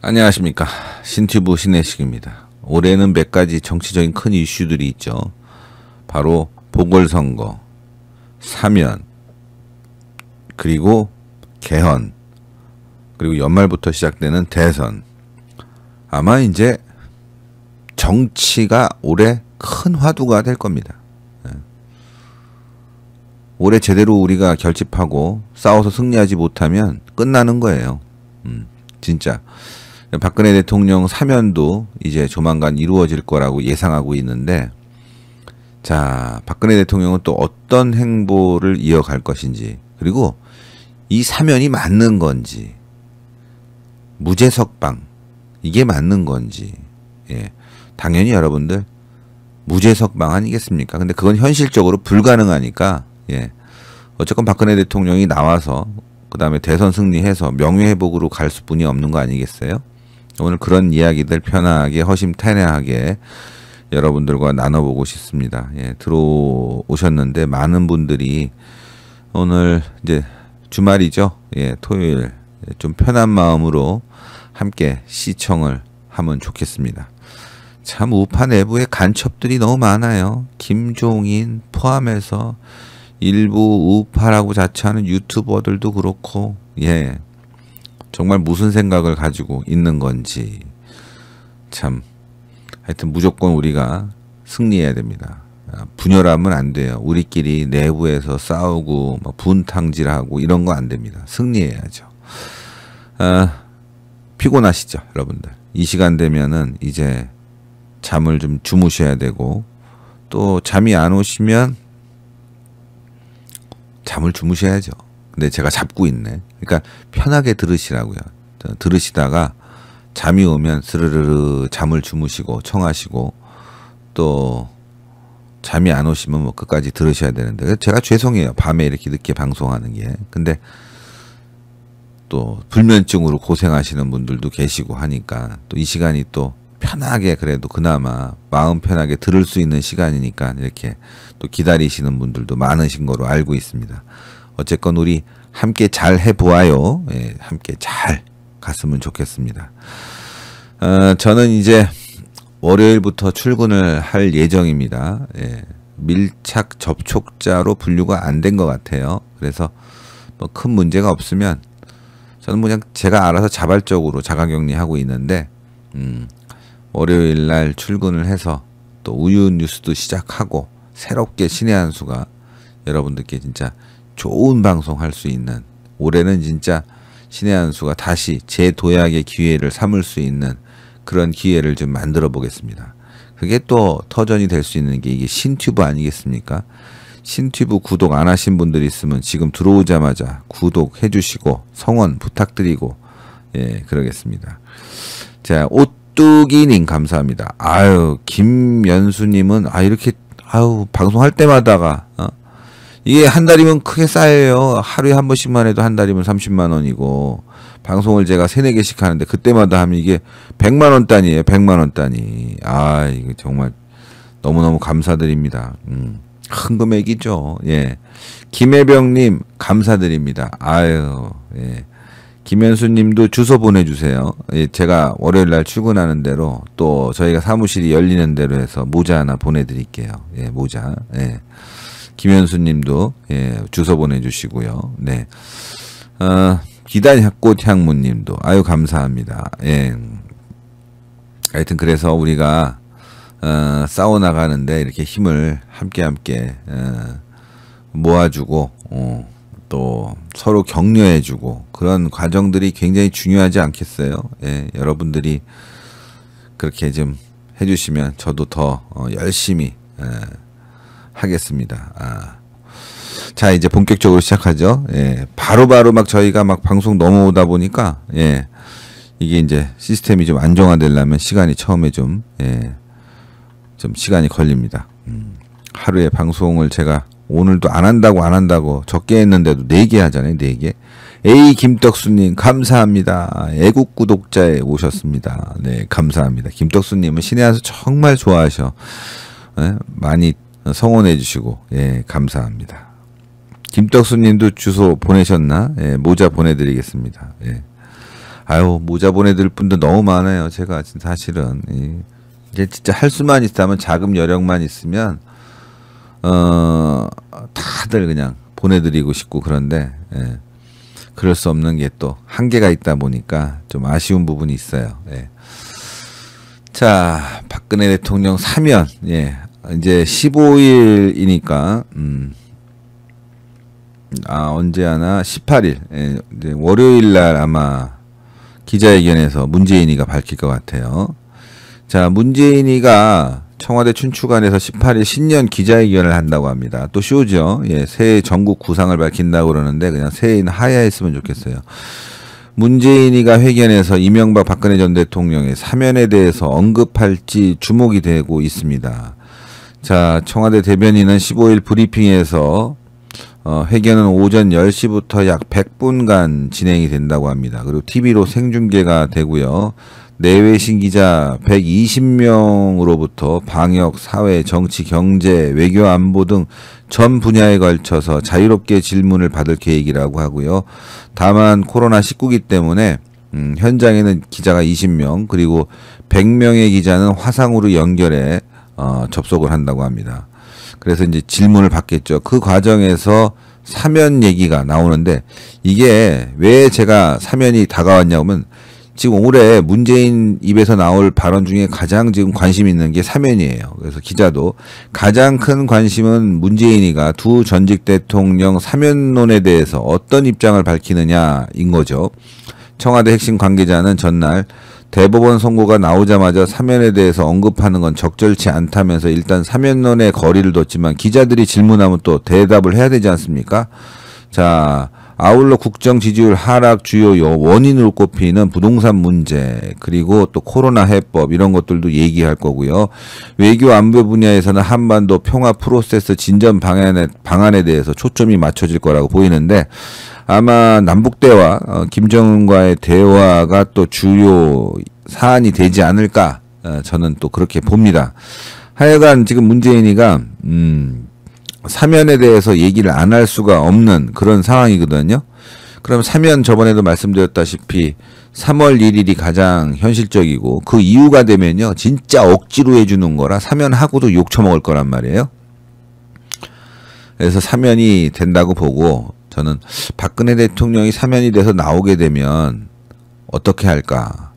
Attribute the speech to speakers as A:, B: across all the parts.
A: 안녕하십니까. 신튜브 신혜식입니다. 올해는 몇 가지 정치적인 큰 이슈들이 있죠. 바로 보궐선거, 사면, 그리고 개헌, 그리고 연말부터 시작되는 대선. 아마 이제 정치가 올해 큰 화두가 될 겁니다. 올해 제대로 우리가 결집하고 싸워서 승리하지 못하면 끝나는 거예요. 진짜. 박근혜 대통령 사면도 이제 조만간 이루어질 거라고 예상하고 있는데, 자, 박근혜 대통령은 또 어떤 행보를 이어갈 것인지, 그리고 이 사면이 맞는 건지, 무죄석방, 이게 맞는 건지, 예. 당연히 여러분들, 무죄석방 아니겠습니까? 근데 그건 현실적으로 불가능하니까, 예. 어쨌건 박근혜 대통령이 나와서, 그 다음에 대선 승리해서 명예회복으로 갈 수뿐이 없는 거 아니겠어요? 오늘 그런 이야기들 편하게 허심탄회하게 여러분들과 나눠보고 싶습니다. 예, 들어오셨는데 많은 분들이 오늘 이제 주말이죠. 예, 토요일 좀 편한 마음으로 함께 시청을 하면 좋겠습니다. 참 우파 내부에 간첩들이 너무 많아요. 김종인 포함해서 일부 우파라고 자처하는 유튜버들도 그렇고, 예. 정말 무슨 생각을 가지고 있는 건지. 참, 하여튼 무조건 우리가 승리해야 됩니다. 분열하면 안 돼요. 우리끼리 내부에서 싸우고 분탕질하고 이런 거 안 됩니다. 승리해야죠. 피곤하시죠, 여러분들. 이 시간 되면은 이제 잠을 좀 주무셔야 되고, 또 잠이 안 오시면 잠을 주무셔야죠. 근데 제가 잡고 있네. 그러니까 편하게 들으시라고요. 들으시다가 잠이 오면 스르르르 잠을 주무시고 청하시고, 또 잠이 안 오시면 뭐 끝까지 들으셔야 되는데, 제가 죄송해요. 밤에 이렇게 늦게 방송하는 게. 근데 또 불면증으로 고생하시는 분들도 계시고 하니까 또 이 시간이 또 편하게, 그래도 그나마 마음 편하게 들을 수 있는 시간이니까 이렇게 또 기다리시는 분들도 많으신 거로 알고 있습니다. 어쨌건 우리 함께 잘 해보아요. 예, 함께 잘 갔으면 좋겠습니다. 저는 이제 월요일부터 출근을 할 예정입니다. 예, 밀착 접촉자로 분류가 안 된 것 같아요. 그래서 뭐 큰 문제가 없으면 저는 그냥 제가 알아서 자발적으로 자가격리하고 있는데, 월요일 날 출근을 해서 또 우유 뉴스도 시작하고 새롭게 신의 한 수가 여러분들께 진짜 좋은 방송 할 수 있는, 올해는 진짜 신의 한 수가 다시 재도약의 기회를 삼을 수 있는 그런 기회를 좀 만들어 보겠습니다. 그게 또 터전이 될 수 있는 게 이게 신튜브 아니겠습니까? 신튜브 구독 안 하신 분들 있으면 지금 들어오자마자 구독해 주시고 성원 부탁드리고, 예, 그러겠습니다. 자, 오뚜기님 감사합니다. 아유, 김연수님은 이렇게 방송할 때마다가 이게 한 달이면 크게 쌓여요. 하루에 한 번씩만 해도 한 달이면 30만 원이고, 방송을 제가 3, 4개씩 하는데 그때마다 하면 이게 100만 원 단위예요. 100만 원 단위. 이거 정말 너무너무 감사드립니다. 큰 금액이죠. 예. 김혜병님 감사드립니다. 아유, 예. 김현수님도 주소 보내주세요. 예, 제가 월요일 날 출근하는 대로 또 저희가 사무실이 열리는 대로 해서 모자 하나 보내드릴게요. 예, 모자. 예. 김현수님도, 예, 주소 보내주시고요. 네. 기단꽃 향무님도 아유 감사합니다. 예. 하여튼 그래서 우리가 싸워 나가는데 이렇게 힘을 함께 모아주고, 또 서로 격려해주고 그런 과정들이 굉장히 중요하지 않겠어요? 예, 여러분들이 그렇게 좀 해주시면 저도 더 열심히 하겠습니다. 자, 이제 본격적으로 시작하죠. 예, 바로바로 막 저희가 막 방송 넘어오다 보니까, 예, 이게 이제 시스템이 좀 안정화되려면 시간이 처음에 좀 시간이 걸립니다. 하루에 방송을 제가 오늘도 안 한다고 적게 했는데도 4개 하잖아요. 4개. A 김떡수님 감사합니다. 애국 구독자에 오셨습니다. 네, 감사합니다. 김떡수님은 신의 한 수 정말 좋아하셔. 예, 많이 성원해 주시고, 예, 감사합니다. 김떡수님도 주소 보내셨나? 예, 모자 보내드리겠습니다. 예. 아유, 모자 보내드릴 분도 너무 많아요. 제가 사실은 이제 진짜 할 수만 있다면, 자금 여력만 있으면 다들 그냥 보내드리고 싶고 그런데 그럴 수 없는 게 또 한계가 있다 보니까 좀 아쉬운 부분이 있어요. 자, 박근혜 대통령 사면, 이제 15일이니까 언제 하나 18일, 이제 월요일 날 아마 기자회견에서 문재인이가 밝힐 것 같아요. 자, 문재인이가 청와대 춘추관에서 18일 신년 기자회견을 한다고 합니다. 또 쇼죠. 새해 전국 구상을 밝힌다고 그러는데 그냥 새해는 하야했으면 좋겠어요. 문재인이가 회견에서 이명박 박근혜 전 대통령의 사면에 대해서 언급할지 주목이 되고 있습니다. 자, 청와대 대변인은 15일 브리핑에서 회견은 오전 10시부터 약 100분간 진행이 된다고 합니다. 그리고 TV로 생중계가 되고요. 내외신 기자 120명으로부터 방역, 사회, 정치, 경제, 외교, 안보 등 전 분야에 걸쳐서 자유롭게 질문을 받을 계획이라고 하고요. 다만 코로나19이기 때문에 현장에는 기자가 20명, 그리고 100명의 기자는 화상으로 연결해 접속을 한다고 합니다. 그래서 이제 질문을 받겠죠. 그 과정에서 사면 얘기가 나오는데, 이게 왜 제가 사면이 다가왔냐면, 지금 올해 문재인 입에서 나올 발언 중에 가장 지금 관심 있는 게 사면이에요. 그래서 기자도 가장 큰 관심은 문재인이가 두 전직 대통령 사면론에 대해서 어떤 입장을 밝히느냐인 거죠. 청와대 핵심 관계자는 전날 대법원 선고가 나오자마자 사면에 대해서 언급하는 건 적절치 않다면서 일단 사면론에 거리를 뒀지만, 기자들이 질문하면 또 대답을 해야 되지 않습니까? 자, 아울러 국정 지지율 하락 주요 원인으로 꼽히는 부동산 문제, 그리고 또 코로나 해법, 이런 것들도 얘기할 거고요. 외교 안보 분야에서는 한반도 평화 프로세스 진전 방안에 대해서 초점이 맞춰질 거라고 보이는데, 아마 남북대화, 김정은과의 대화가 또 주요 사안이 되지 않을까, 저는 또 그렇게 봅니다. 하여간 지금 문재인이가 사면에 대해서 얘기를 안 할 수가 없는 그런 상황이거든요. 그럼 사면, 저번에도 말씀드렸다시피 3월 1일이 가장 현실적이고, 그 이후가 되면요 진짜 억지로 해주는 거라 사면하고도 욕 처먹을 거란 말이에요. 그래서 사면이 된다고 보고, 저는 박근혜 대통령이 사면이 돼서 나오게 되면 어떻게 할까?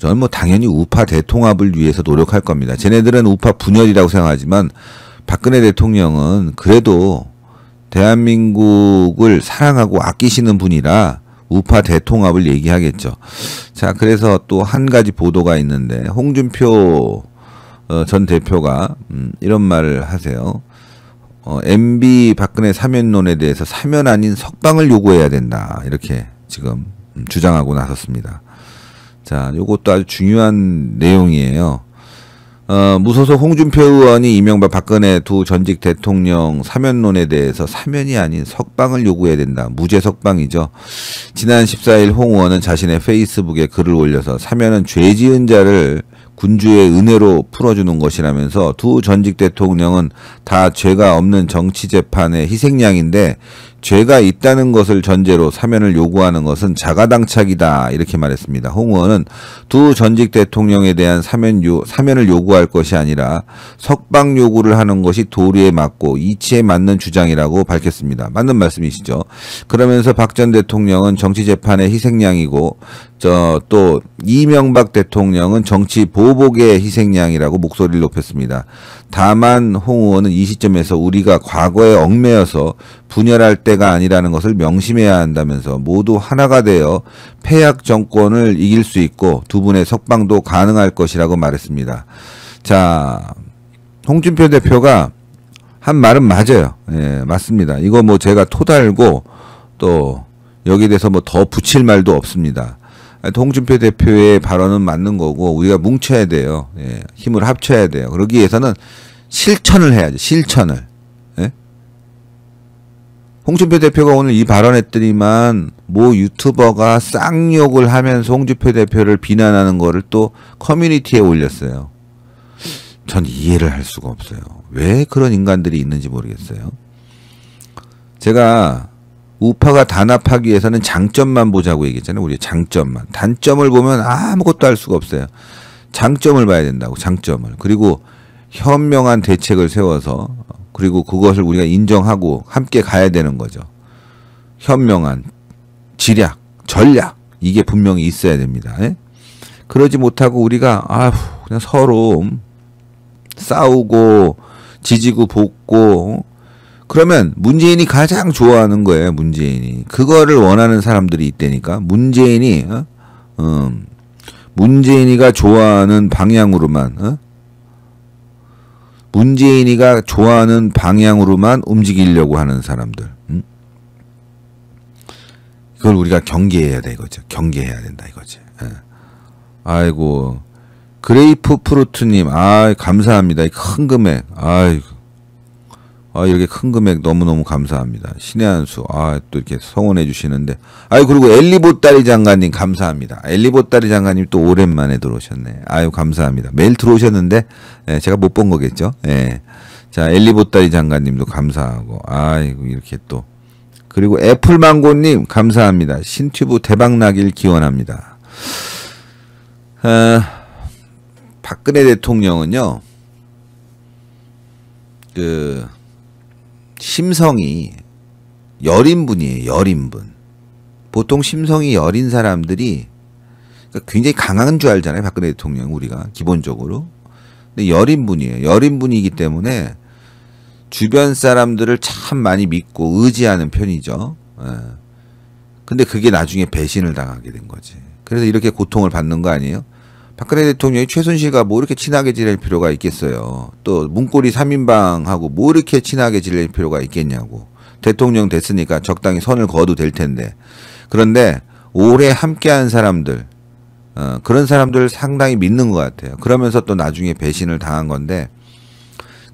A: 저는 뭐 당연히 우파 대통합을 위해서 노력할 겁니다. 쟤네들은 우파 분열이라고 생각하지만 박근혜 대통령은 그래도 대한민국을 사랑하고 아끼시는 분이라 우파 대통합을 얘기하겠죠. 자, 그래서 또 한 가지 보도가 있는데, 홍준표 전 대표가 이런 말을 하세요. MB 박근혜 사면론에 대해서 사면 아닌 석방을 요구해야 된다, 이렇게 지금 주장하고 나섰습니다. 자, 요것도 아주 중요한 내용이에요. 무소속 홍준표 의원이 이명박 박근혜 두 전직 대통령 사면론에 대해서 사면이 아닌 석방을 요구해야 된다. 무죄 석방이죠. 지난 14일 홍 의원은 자신의 페이스북에 글을 올려서 사면은 죄 지은 자를 군주의 은혜로 풀어주는 것이라면서, 두 전직 대통령은 다 죄가 없는 정치재판의 희생양인데 죄가 있다는 것을 전제로 사면을 요구하는 것은 자가당착이다, 이렇게 말했습니다. 홍 의원은 두 전직 대통령에 대한 사면을 요구할 것이 아니라 석방 요구를 하는 것이 도리에 맞고 이치에 맞는 주장이라고 밝혔습니다. 맞는 말씀이시죠. 그러면서 박 전 대통령은 정치재판의 희생양이고, 또 이명박 대통령은 정치 보복의 희생양이라고 목소리를 높였습니다. 다만 홍 의원은 이 시점에서 우리가 과거에 얽매여서 분열할 때가 아니라는 것을 명심해야 한다면서, 모두 하나가 되어 패약 정권을 이길 수 있고 두 분의 석방도 가능할 것이라고 말했습니다. 자, 홍준표 대표가 한 말은 맞아요. 맞습니다. 이거 뭐 제가 토달고 또 여기에 대해서 뭐 더 붙일 말도 없습니다. 홍준표 대표의 발언은 맞는 거고, 우리가 뭉쳐야 돼요. 힘을 합쳐야 돼요. 그러기 위해서는 실천을 해야죠. 실천을. 홍준표 대표가 오늘 이 발언했더니만 모 유튜버가 쌍욕을 하면서 홍준표 대표를 비난하는 거를 또 커뮤니티에 올렸어요. 전 이해를 할 수가 없어요. 왜 그런 인간들이 있는지 모르겠어요. 제가 우파가 단합하기 위해서는 장점만 보자고 얘기했잖아요. 우리 장점만. 단점을 보면 아무것도 할 수가 없어요. 장점을 봐야 된다고. 장점을. 그리고 현명한 대책을 세워서 그리고 그것을 우리가 인정하고 함께 가야 되는 거죠. 현명한 지략, 전략 이게 분명히 있어야 됩니다. 예? 그러지 못하고 우리가 그냥 서로 싸우고 지지고 볶고 그러면 문재인이 가장 좋아하는 거예요. 문재인이 그거를 원하는 사람들이 있다니까. 문재인이가 좋아하는 방향으로만 문재인이가 좋아하는 방향으로만 움직이려고 하는 사람들. 그걸 우리가 경계해야 돼 이거죠. 경계해야 된다 이거지. 예. 아이고 그레이프 프루트님 감사합니다. 큰 금액. 이렇게 큰 금액 너무너무 감사합니다. 신의 한수. 또 이렇게 성원해 주시는데. 그리고 엘리보따리 장관님 감사합니다. 엘리보따리 장관님 또 오랜만에 들어오셨네. 감사합니다. 매일 들어오셨는데, 제가 못 본 거겠죠? 예. 자, 엘리보따리 장관님도 감사하고. 이렇게 또. 그리고 애플망고님 감사합니다. 신튜브 대박나길 기원합니다. 박근혜 대통령은요, 심성이 여린 분이에요. 여린 분. 보통 심성이 여린 사람들이 굉장히 강한 줄 알잖아요. 박근혜 대통령 우리가 기본적으로. 근데 여린 분이에요. 여린 분이기 때문에 주변 사람들을 참 많이 믿고 의지하는 편이죠. 근데 그게 나중에 배신을 당하게 된 거지. 그래서 이렇게 고통을 받는 거 아니에요? 박근혜 대통령이 최순실과 뭐 이렇게 친하게 지낼 필요가 있겠어요. 또 문고리 3인방하고 뭐 이렇게 친하게 지낼 필요가 있겠냐고. 대통령 됐으니까 적당히 선을 그어도 될 텐데. 그런데 오래 함께한 사람들, 그런 사람들을 상당히 믿는 것 같아요. 그러면서 또 나중에 배신을 당한 건데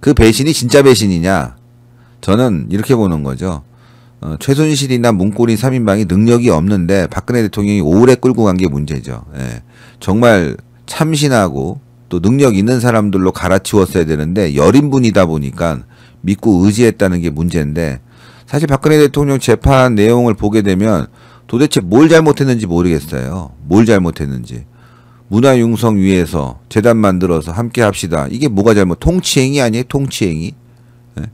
A: 그 배신이 진짜 배신이냐? 저는 이렇게 보는 거죠. 최순실이나 문고리 3인방이 능력이 없는데 박근혜 대통령이 오래 끌고 간 게 문제죠. 예. 정말 참신하고 또 능력 있는 사람들로 갈아치웠어야 되는데 여린 분이다 보니까 믿고 의지했다는 게 문제인데 사실 박근혜 대통령 재판 내용을 보게 되면 도대체 뭘 잘못했는지 모르겠어요. 뭘 잘못했는지. 문화융성 위해서 재단 만들어서 함께 합시다. 이게 뭐가 잘못? 통치행위 아니에요? 통치행위? 예?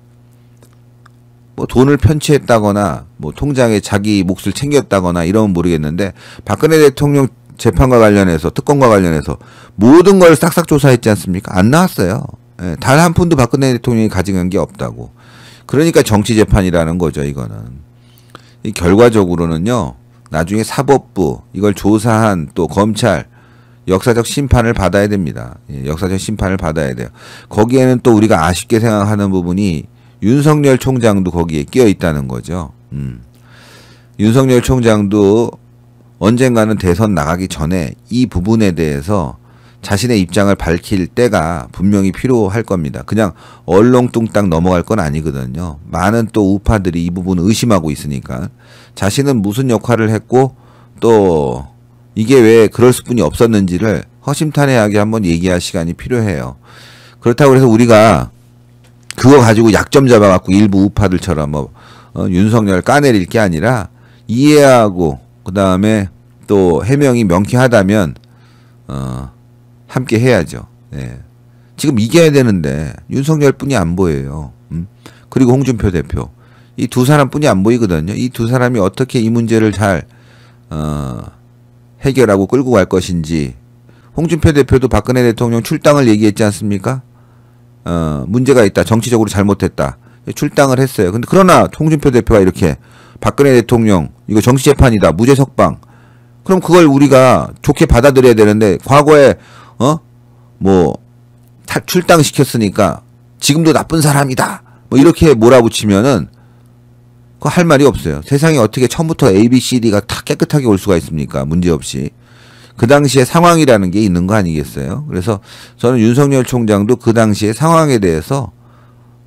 A: 뭐 돈을 편취했다거나 뭐 통장에 자기 몫을 챙겼다거나 이러면 모르겠는데 박근혜 대통령 재판과 관련해서 특검과 관련해서 모든 걸 싹싹 조사했지 않습니까? 안 나왔어요. 예, 단 한 푼도 박근혜 대통령이 가져간 게 없다고. 그러니까 정치재판이라는 거죠. 이거는. 이 결과적으로는요. 나중에 사법부 이걸 조사한 또 검찰 역사적 심판을 받아야 됩니다. 예, 역사적 심판을 받아야 돼요. 거기에는 또 우리가 아쉽게 생각하는 부분이 윤석열 총장도 거기에 끼어 있다는 거죠. 윤석열 총장도 언젠가는 대선 나가기 전에 이 부분에 대해서 자신의 입장을 밝힐 때가 분명히 필요할 겁니다. 그냥 얼렁뚱땅 넘어갈 건 아니거든요. 많은 또 우파들이 이 부분을 의심하고 있으니까 자신은 무슨 역할을 했고 또 이게 왜 그럴 수뿐이 없었는지를 허심탄회하게 한번 얘기할 시간이 필요해요. 그렇다고 해서 우리가 그거 가지고 약점 잡아갖고 일부 우파들처럼 윤석열 까내릴 게 아니라 이해하고 그 다음에 또 해명이 명쾌하다면 함께 해야죠. 예. 지금 이겨야 되는데 윤석열뿐이 안 보여요. 그리고 홍준표 대표 이 두 사람뿐이 안 보이거든요. 이 두 사람이 어떻게 이 문제를 잘 해결하고 끌고 갈 것인지. 홍준표 대표도 박근혜 대통령 출당을 얘기했지 않습니까? 문제가 있다. 정치적으로 잘못했다. 출당을 했어요. 근데 그러나 홍준표 대표가 이렇게 박근혜 대통령 이거 정치재판이다. 무죄 석방. 그럼 그걸 우리가 좋게 받아들여야 되는데 과거에 출당시켰으니까 지금도 나쁜 사람이다. 뭐 이렇게 몰아붙이면은 그거 할 말이 없어요. 세상에 어떻게 처음부터 A, B, C, D가 다 깨끗하게 올 수가 있습니까? 문제없이. 그 당시에 상황이라는 게 있는 거 아니겠어요? 그래서 저는 윤석열 총장도 그 당시의 상황에 대해서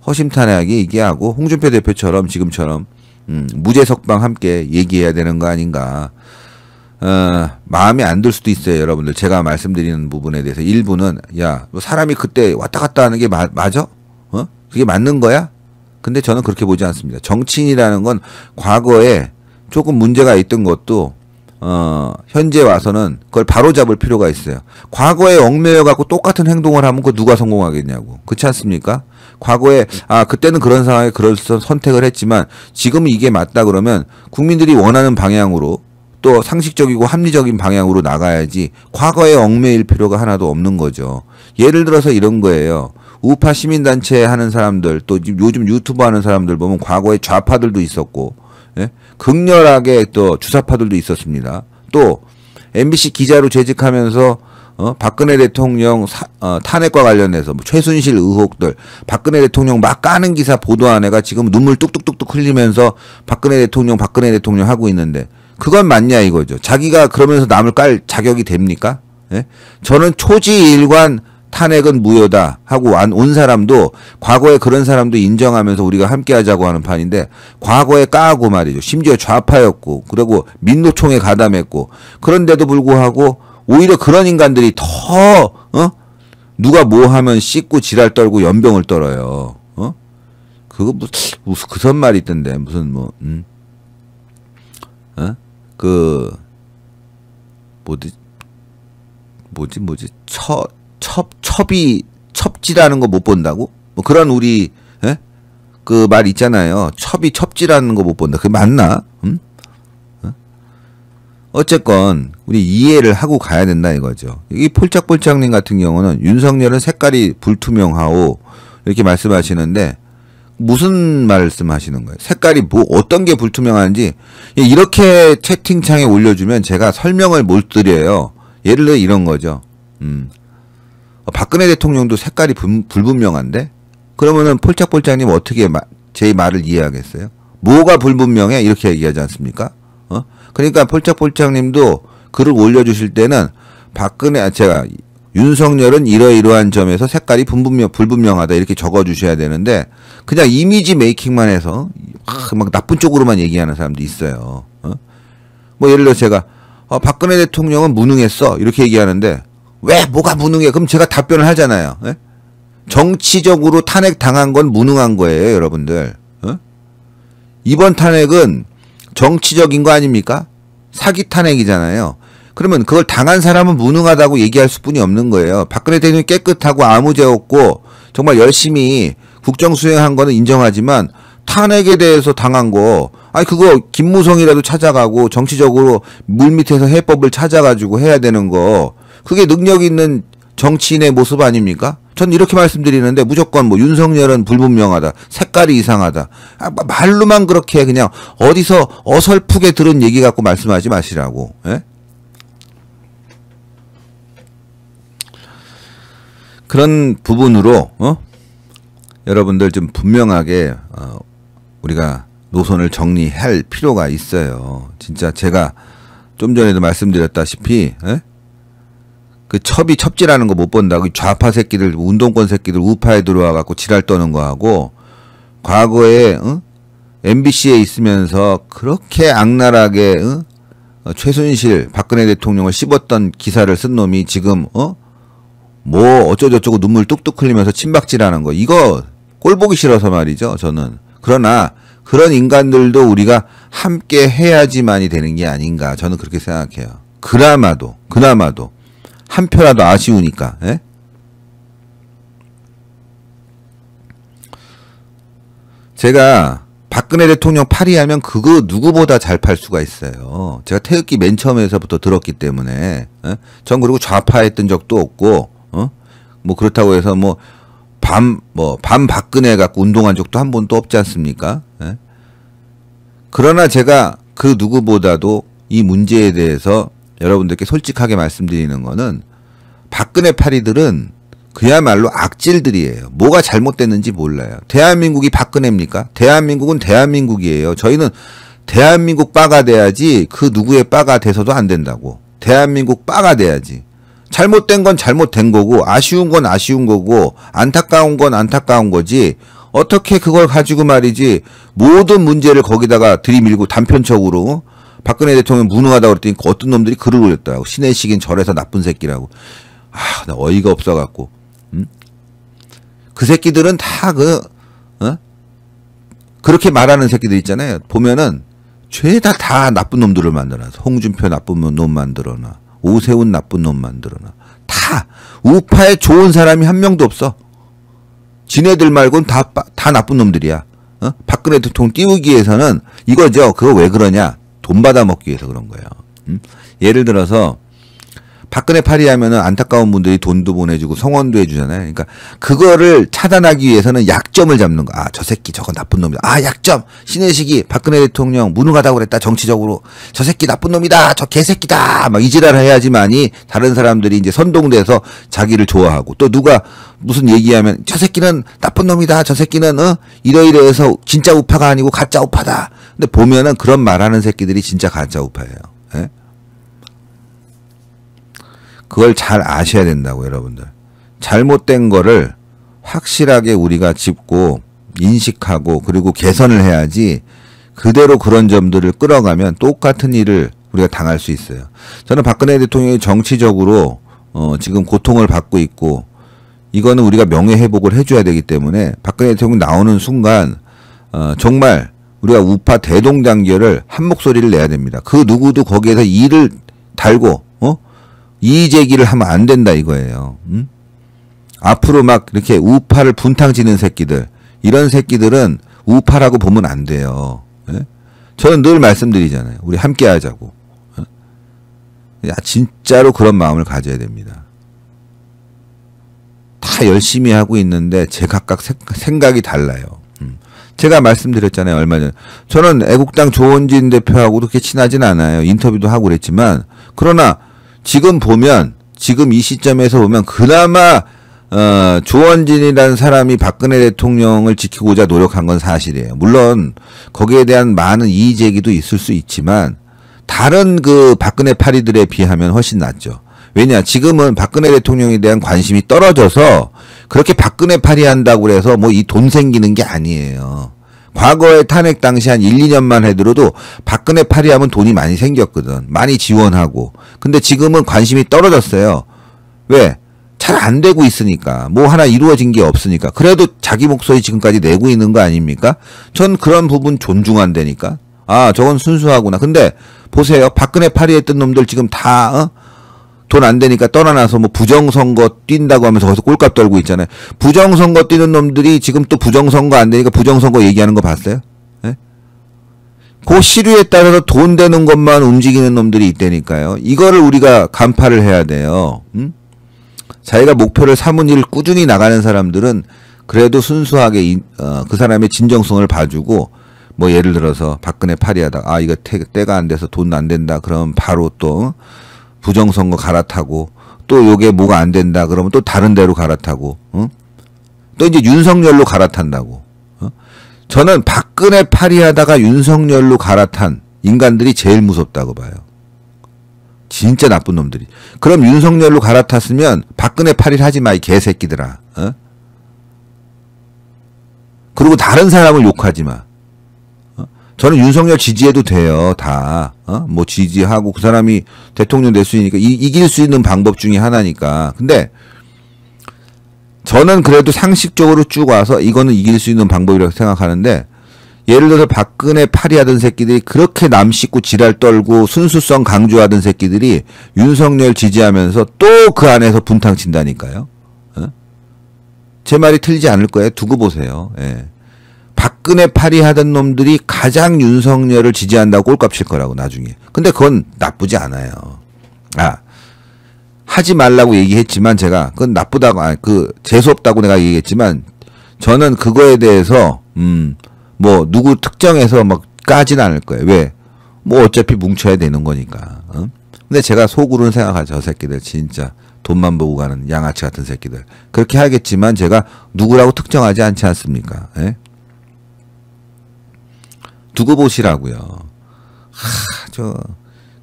A: 허심탄회하게 얘기하고 홍준표 대표처럼 지금처럼 무죄 석방 함께 얘기해야 되는 거 아닌가. 마음에 안 들 수도 있어요, 여러분들. 제가 말씀드리는 부분에 대해서 일부는 사람이 그때 왔다 갔다 하는 게 맞아? 그게 맞는 거야? 근데 저는 그렇게 보지 않습니다. 정치인이라는 건 과거에 조금 문제가 있던 것도 현재 와서는 그걸 바로잡을 필요가 있어요. 과거에 얽매여 갖고 똑같은 행동을 하면 그 누가 성공하겠냐고. 그렇지 않습니까? 과거에 그때는 그런 상황에 그래서 선택을 했지만 지금은 이게 맞다 그러면 국민들이 원하는 방향으로 또 상식적이고 합리적인 방향으로 나가야지 과거에 얽매일 필요가 하나도 없는 거죠. 예를 들어서 이런 거예요. 우파 시민단체 하는 사람들 또 요즘 유튜브 하는 사람들 보면 과거에 좌파들도 있었고 예? 극렬하게 또 주사파들도 있었습니다. 또 MBC 기자로 재직하면서 박근혜 대통령 탄핵과 관련해서 뭐 최순실 의혹들 박근혜 대통령 막 까는 기사 보도한 애가 지금 눈물 뚝뚝뚝뚝 흘리면서 박근혜 대통령 하고 있는데 그건 맞냐 이거죠. 자기가 그러면서 남을 깔 자격이 됩니까? 예? 저는 초지일관 탄핵은 무효다 하고 온 사람도 과거에 그런 사람도 인정하면서 우리가 함께 하자고 하는 판인데 과거에 까고 말이죠. 심지어 좌파였고 그리고 민노총에 가담했고 그런데도 불구하고 오히려 그런 인간들이 더 누가 뭐 하면 씻고 지랄 떨고 연병을 떨어요. 그거 무슨 그런 말이 있던데 무슨 뭐 뭐지 첩지라는 거 못 본다고? 뭐 그런 우리 그 말 있잖아요. 첩지라는 거 못 본다. 그게 맞나? 어쨌건 우리 이해를 하고 가야 된다 이거죠. 이 폴짝폴짝님 같은 경우는 윤석열은 색깔이 불투명하오 이렇게 말씀하시는데 무슨 말씀하시는 거예요? 색깔이 뭐 어떤 게 불투명한지 이렇게 채팅창에 올려주면 제가 설명을 못 드려요. 예를 들어 이런 거죠. 박근혜 대통령도 색깔이 불분명한데 그러면은 폴짝폴짝님 어떻게 제 말을 이해하겠어요? 뭐가 불분명해? 이렇게 얘기하지 않습니까? 그러니까 폴짝폴짝님도 글을 올려주실 때는 제가 윤석열은 이러이러한 점에서 색깔이 불분명하다 이렇게 적어주셔야 되는데 그냥 이미지 메이킹만 해서 막 나쁜 쪽으로만 얘기하는 사람도 있어요. 뭐 예를 들어 제가 박근혜 대통령은 무능했어 이렇게 얘기하는데 왜 뭐가 무능해? 그럼 제가 답변을 하잖아요. 예? 정치적으로 탄핵 당한 건 무능한 거예요, 여러분들. 이번 탄핵은 정치적인 거 아닙니까? 사기 탄핵이잖아요. 그러면 그걸 당한 사람은 무능하다고 얘기할 수뿐이 없는 거예요. 박근혜 대통령이 깨끗하고 아무 죄 없고 정말 열심히 국정 수행한 거는 인정하지만 탄핵에 대해서 당한 거 그거 김무성이라도 찾아가고 정치적으로 물밑에서 해법을 찾아가지고 해야 되는 거 그게 능력 있는 정치인의 모습 아닙니까? 전 이렇게 말씀드리는데 무조건 뭐 윤석열은 불분명하다. 색깔이 이상하다. 말로만 그렇게 그냥 어디서 어설프게 들은 얘기 갖고 말씀하지 마시라고. 예? 그런 부분으로 여러분들 좀 분명하게 우리가 노선을 정리할 필요가 있어요. 진짜 제가 좀 전에도 말씀드렸다시피 그 첩지라는 거 못 본다고 좌파 새끼들 운동권 새끼들 우파에 들어와 갖고 지랄 떠는 거 하고 과거에 MBC에 있으면서 그렇게 악랄하게 최순실 박근혜 대통령을 씹었던 기사를 쓴 놈이 지금 뭐 어쩌고저쩌고 눈물 뚝뚝 흘리면서 침박질하는 거 이거 꼴 보기 싫어서 말이죠. 저는 그러나 그런 인간들도 우리가 함께 해야지만이 되는 게 아닌가 저는 그렇게 생각해요. 그나마도 한 표라도 아쉬우니까. 예? 제가 박근혜 대통령 파리하면 그거 누구보다 잘 팔 수가 있어요. 제가 태극기 맨 처음에서부터 들었기 때문에. 전 그리고 좌파했던 적도 없고 뭐 그렇다고 해서 밤 박근혜 갖고 운동한 적도 한 번도 없지 않습니까? 예? 그러나 제가 그 누구보다도 이 문제에 대해서 여러분들께 솔직하게 말씀드리는 거는 박근혜 파리들은 그야말로 악질들이에요. 뭐가 잘못됐는지 몰라요. 대한민국이 박근혜입니까? 대한민국은 대한민국이에요. 저희는 대한민국 빠가 돼야지 그 누구의 빠가 돼서도 안 된다고. 대한민국 빠가 돼야지. 잘못된 건 잘못된 거고 아쉬운 건 아쉬운 거고 안타까운 건 안타까운 거지 어떻게 그걸 가지고 말이지 모든 문제를 거기다가 들이밀고 단편적으로 박근혜 대통령 무능하다고 그랬더니 어떤 놈들이 글을 올렸다고. 신혜식인 절에서 나쁜 새끼라고. 나 어이가 없어갖고. 그 새끼들은 다 그렇게 말하는 새끼들 있잖아요. 보면은 죄다 다 나쁜 놈들을 만들어놔서 홍준표 나쁜 놈 만들어놔. 오세훈 나쁜 놈 만들어놔. 다 우파에 좋은 사람이 한 명도 없어. 지네들 말고는 다 나쁜 놈들이야. 박근혜 대통령 띄우기 위해서는 이거죠. 그거 왜 그러냐? 돈 받아 먹기 위해서 그런 거예요. 예를 들어서 박근혜 파리하면은 안타까운 분들이 돈도 보내주고 성원도 해주잖아요. 그러니까 그거를 차단하기 위해서는 약점을 잡는 거. 아, 저 새끼 저거 나쁜 놈이다. 아, 약점. 신혜식이 박근혜 대통령 무능하다고 그랬다. 정치적으로. 저 새끼 나쁜 놈이다. 저 개새끼다. 막 이지랄을 해야지만이 다른 사람들이 이제 선동돼서 자기를 좋아하고, 또 누가 무슨 얘기하면 저 새끼는 나쁜 놈이다. 저 새끼는 이러이러해서 진짜 우파가 아니고 가짜 우파다. 근데 보면은 그런 말하는 새끼들이 진짜 가짜 우파예요. 예? 그걸 잘 아셔야 된다고, 여러분들. 잘못된 거를 확실하게 우리가 짚고 인식하고 그리고 개선을 해야지, 그대로 그런 점들을 끌어가면 똑같은 일을 우리가 당할 수 있어요. 저는 박근혜 대통령이 정치적으로 지금 고통을 받고 있고, 이거는 우리가 명예회복을 해줘야 되기 때문에 박근혜 대통령이 나오는 순간 정말 우리가 우파 대동단결을 한 목소리를 내야 됩니다. 그 누구도 거기에서 이를 달고 이의제기를 하면 안 된다 이거예요. 앞으로 막 이렇게 우파를 분탕지는 새끼들, 이런 새끼들은 우파라고 보면 안 돼요. 예? 저는 늘 말씀드리잖아요. 우리 함께 하자고. 야, 진짜로 그런 마음을 가져야 됩니다. 다 열심히 하고 있는데 제각각 생각이 달라요. 제가 말씀드렸잖아요, 얼마 전에. 저는 애국당 조원진 대표하고도 그렇게 친하진 않아요. 인터뷰도 하고 그랬지만, 그러나 지금 보면, 지금 이 시점에서 보면 그나마 조원진이라는 사람이 박근혜 대통령을 지키고자 노력한 건 사실이에요. 물론 거기에 대한 많은 이의 제기도 있을 수 있지만 다른 그 박근혜 파리들에 비하면 훨씬 낫죠. 왜냐, 지금은 박근혜 대통령에 대한 관심이 떨어져서 그렇게 박근혜 파리한다고 그래서 뭐 이 돈 생기는 게 아니에요. 과거에 탄핵 당시 한 1, 2년만 해들어도 박근혜 파리하면 돈이 많이 생겼거든. 많이 지원하고. 근데 지금은 관심이 떨어졌어요. 왜? 잘 안 되고 있으니까. 뭐 하나 이루어진 게 없으니까. 그래도 자기 목소리 지금까지 내고 있는 거 아닙니까? 전 그런 부분 존중한다니까. 아, 저건 순수하구나. 근데 보세요. 박근혜 파리했던 놈들 지금 다 돈 안 되니까 떠나나서 뭐 부정선거 뛴다고 하면서 거기서 꼴값 떨고 있잖아요. 부정선거 뛰는 놈들이 지금 또 부정선거 안 되니까 부정선거 얘기하는 거 봤어요? 예? 그 시류에 따라서 돈 되는 것만 움직이는 놈들이 있다니까요. 이거를 우리가 간파를 해야 돼요. 자기가 목표를 삼은 일을 꾸준히 나가는 사람들은 그래도 순수하게 그 사람의 진정성을 봐주고, 뭐 예를 들어서 박근혜 파리하다, 아 이거 때가 안 돼서 돈 안 된다 그러면 바로 또 부정선거 갈아타고, 또 요게 뭐가 안 된다 그러면 또 다른 데로 갈아타고, 또 이제 윤석열로 갈아탄다고. 저는 박근혜 파리하다가 윤석열로 갈아탄 인간들이 제일 무섭다고 봐요. 진짜 나쁜 놈들이. 그럼 윤석열로 갈아탔으면 박근혜 파리를 하지 마, 이 개새끼들아. 그리고 다른 사람을 욕하지 마. 저는 윤석열 지지해도 돼요, 다. 뭐 지지하고 그 사람이 대통령 될 수 있으니까, 이길 수 있는 방법 중에 하나니까. 근데 저는 그래도 상식적으로 쭉 와서 이거는 이길 수 있는 방법이라고 생각하는데, 예를 들어서 박근혜 파리하던 새끼들이 그렇게 남 씻고 지랄 떨고 순수성 강조하던 새끼들이 윤석열 지지하면서 또 그 안에서 분탕 친다니까요. 제 말이 틀리지 않을 거예요. 두고 보세요. 예. 박근혜 파리하던 놈들이 가장 윤석열을 지지한다고 꼴값 칠 거라고, 나중에. 근데 그건 나쁘지 않아요. 아, 하지 말라고 얘기했지만 제가, 그건 나쁘다고, 재수없다고 내가 얘기했지만, 저는 그거에 대해서, 뭐, 누구 특정해서 막 까진 않을 거예요. 왜? 뭐 어차피 뭉쳐야 되는 거니까. 근데 제가 속으로는 생각하죠. 저 새끼들 진짜 돈만 보고 가는 양아치 같은 새끼들. 그렇게 하겠지만 제가 누구라고 특정하지 않지 않습니까? 예? 두고 보시라고요.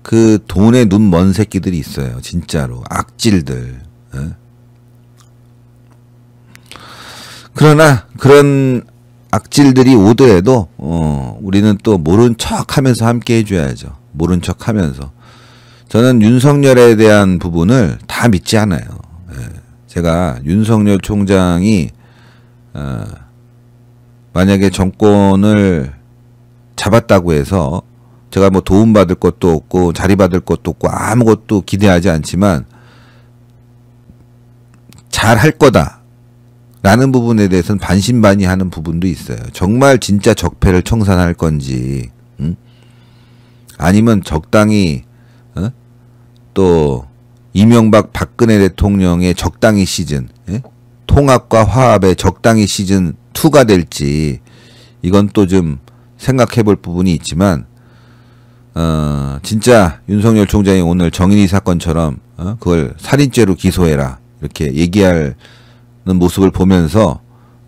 A: 그 돈에 눈 먼 새끼들이 있어요. 진짜로. 악질들. 예? 그러나 그런 악질들이 오더라도 우리는 또 모른 척 하면서 함께 해줘야죠. 모른 척 하면서. 저는 윤석열에 대한 부분을 다 믿지 않아요. 예. 제가 윤석열 총장이 만약에 정권을 잡았다고 해서 제가 뭐 도움받을 것도 없고 자리받을 것도 없고 아무것도 기대하지 않지만 잘할 거다 라는 부분에 대해서는 반신반의하는 부분도 있어요. 정말 진짜 적폐를 청산할 건지, 아니면 적당히 또 이명박 박근혜 대통령의 적당히 시즌, 통합과 화합의 적당히 시즌 2가 될지, 이건 또 좀 생각해 볼 부분이 있지만, 진짜 윤석열 총장이 오늘 정인이 사건처럼 그걸 살인죄로 기소해라 이렇게 얘기하는 모습을 보면서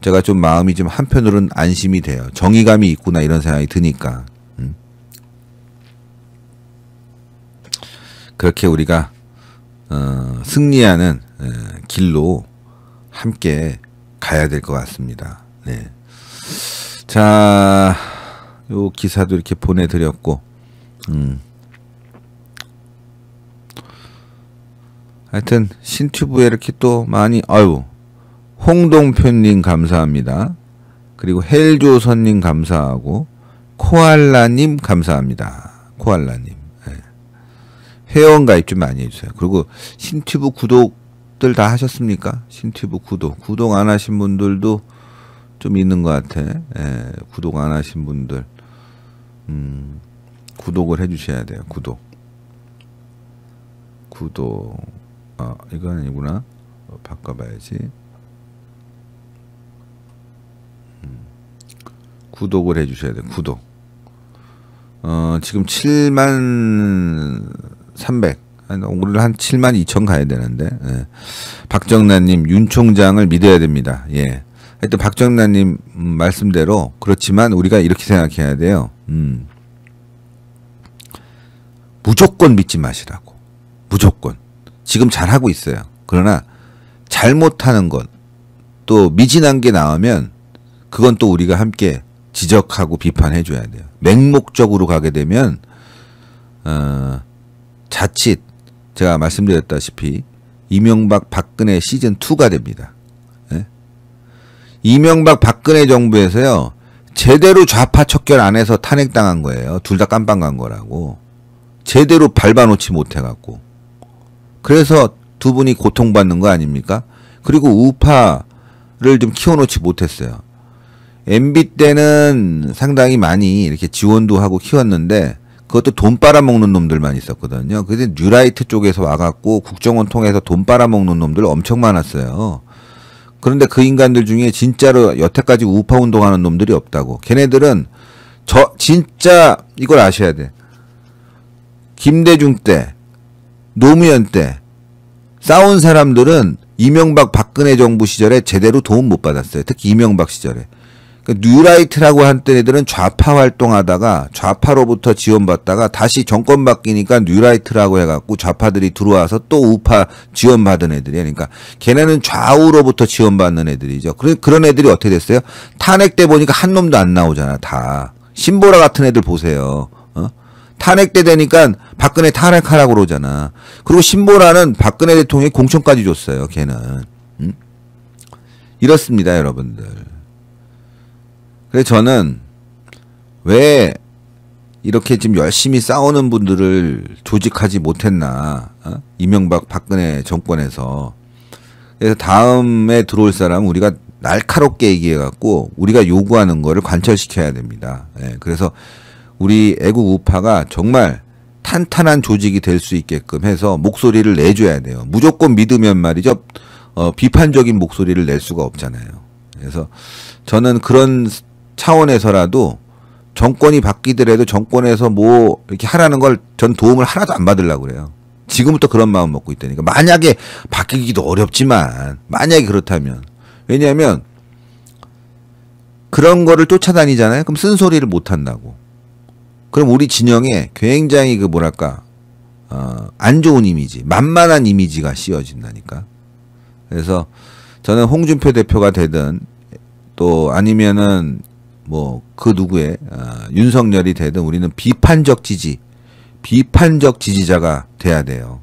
A: 제가 좀 마음이 좀 한편으로는 안심이 돼요. 정의감이 있구나 이런 생각이 드니까. 그렇게 우리가 승리하는 길로 함께 가야 될 것 같습니다. 네. 자, 요 기사도 이렇게 보내드렸고, 하여튼 신튜브에 이렇게 또 많이, 아유, 홍동표님 감사합니다. 그리고 헬조선님 감사하고 코알라님 감사합니다. 코알라님. 네. 회원가입 좀 많이 해주세요. 그리고 신튜브 구독들 다 하셨습니까? 신튜브 구독 안 하신 분들도 좀 있는 것 같아. 예, 구독 안 하신 분들 구독을 해주셔야 돼요. 구독. 이거 아니구나. 바꿔봐야지. 구독을 해주셔야 돼요. 구독. 지금 7만 300. 오늘 한 7만 2천 가야 되는데. 예. 박정란님, 윤 총장을 믿어야 됩니다. 예. 하여튼 박정란님 말씀대로 그렇지만 우리가 이렇게 생각해야 돼요. 무조건 믿지 마시라고. 무조건. 지금 잘하고 있어요. 그러나 잘못하는 것, 또 미진한 게 나오면 그건 또 우리가 함께 지적하고 비판해 줘야 돼요. 맹목적으로 가게 되면 자칫 제가 말씀드렸다시피 이명박 박근혜 시즌 2가 됩니다. 예? 이명박 박근혜 정부에서요 제대로 좌파 척결 안 해서 탄핵당한 거예요. 둘 다 깜빵 간 거라고. 제대로 밟아놓지 못해갖고. 그래서 두 분이 고통받는 거 아닙니까? 그리고 우파를 좀 키워놓지 못했어요. MB 때는 상당히 많이 이렇게 지원도 하고 키웠는데 그것도 돈 빨아먹는 놈들만 있었거든요. 그래서 뉴라이트 쪽에서 와갖고 국정원 통해서 돈 빨아먹는 놈들 엄청 많았어요. 그런데 그 인간들 중에 진짜로 여태까지 우파 운동하는 놈들이 없다고. 걔네들은 진짜 이걸 아셔야 돼. 김대중 때, 노무현 때 싸운 사람들은 이명박 박근혜 정부 시절에 제대로 도움 못 받았어요. 특히 이명박 시절에. 뉴라이트라고 한 애들은 좌파 활동하다가 좌파로부터 지원받다가 다시 정권 바뀌니까 뉴라이트라고 해갖고 좌파들이 들어와서 또 우파 지원받은 애들이야. 그러니까 걔네는 좌우로부터 지원받는 애들이죠. 그런 애들이 어떻게 됐어요? 탄핵 때 보니까 한 놈도 안 나오잖아. 다. 신보라 같은 애들 보세요. 탄핵 때 되니까 박근혜 탄핵하라고 그러잖아. 그리고 신보라는 박근혜 대통령이 공천까지 줬어요. 걔는. 이렇습니다, 여러분들. 그래서 저는 왜 이렇게 지금 열심히 싸우는 분들을 조직하지 못했나. 이명박 박근혜 정권에서. 그래서 다음에 들어올 사람은 우리가 날카롭게 얘기해갖고 우리가 요구하는 거를 관철시켜야 됩니다. 예, 그래서 우리 애국 우파가 정말 탄탄한 조직이 될 수 있게끔 해서 목소리를 내줘야 돼요. 무조건 믿으면 말이죠. 비판적인 목소리를 낼 수가 없잖아요. 그래서 저는 그런 차원에서라도 정권이 바뀌더라도 정권에서 뭐 이렇게 하라는 걸 전 도움을 하나도 안 받으려고 그래요. 지금부터 그런 마음 먹고 있다니까. 만약에 바뀌기도 어렵지만 만약에 그렇다면. 왜냐하면 그런 거를 쫓아다니잖아요. 그럼 쓴소리를 못 한다고. 그럼 우리 진영에 굉장히 그 뭐랄까 안 좋은 이미지, 만만한 이미지가 씌워진다니까. 그래서 저는 홍준표 대표가 되든 또 아니면은 뭐 그 누구의 윤석열이 되든 우리는 비판적 지지자가 돼야 돼요.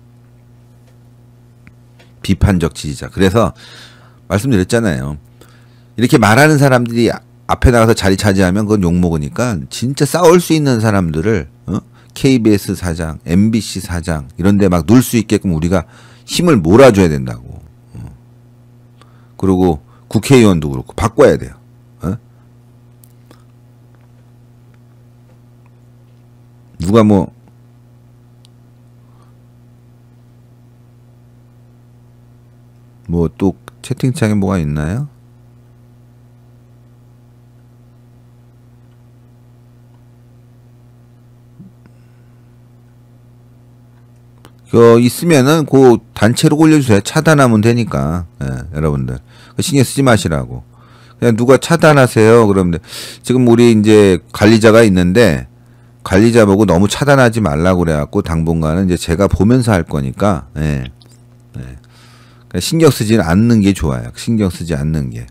A: 비판적 지지자. 그래서 말씀드렸잖아요. 이렇게 말하는 사람들이 앞에 나가서 자리 차지하면 그건 욕먹으니까 진짜 싸울 수 있는 사람들을 KBS 사장, MBC 사장 이런 데 막 놀 수 있게끔 우리가 힘을 몰아줘야 된다고. 그리고 국회의원도 그렇고 바꿔야 돼요. 누가 뭐 또 채팅창에 뭐가 있나요? 있으면은 그 단체로 올려주세요. 차단하면 되니까. 여러분들 신경 쓰지 마시라고. 그냥 누가 차단하세요. 그러면 지금 우리 이제 관리자가 있는데 관리자 보고 너무 차단하지 말라고 그래갖고 당분간은 이제 제가 보면서 할 거니까. 신경 쓰지 않는 게 좋아요. 신경 쓰지 않는 게.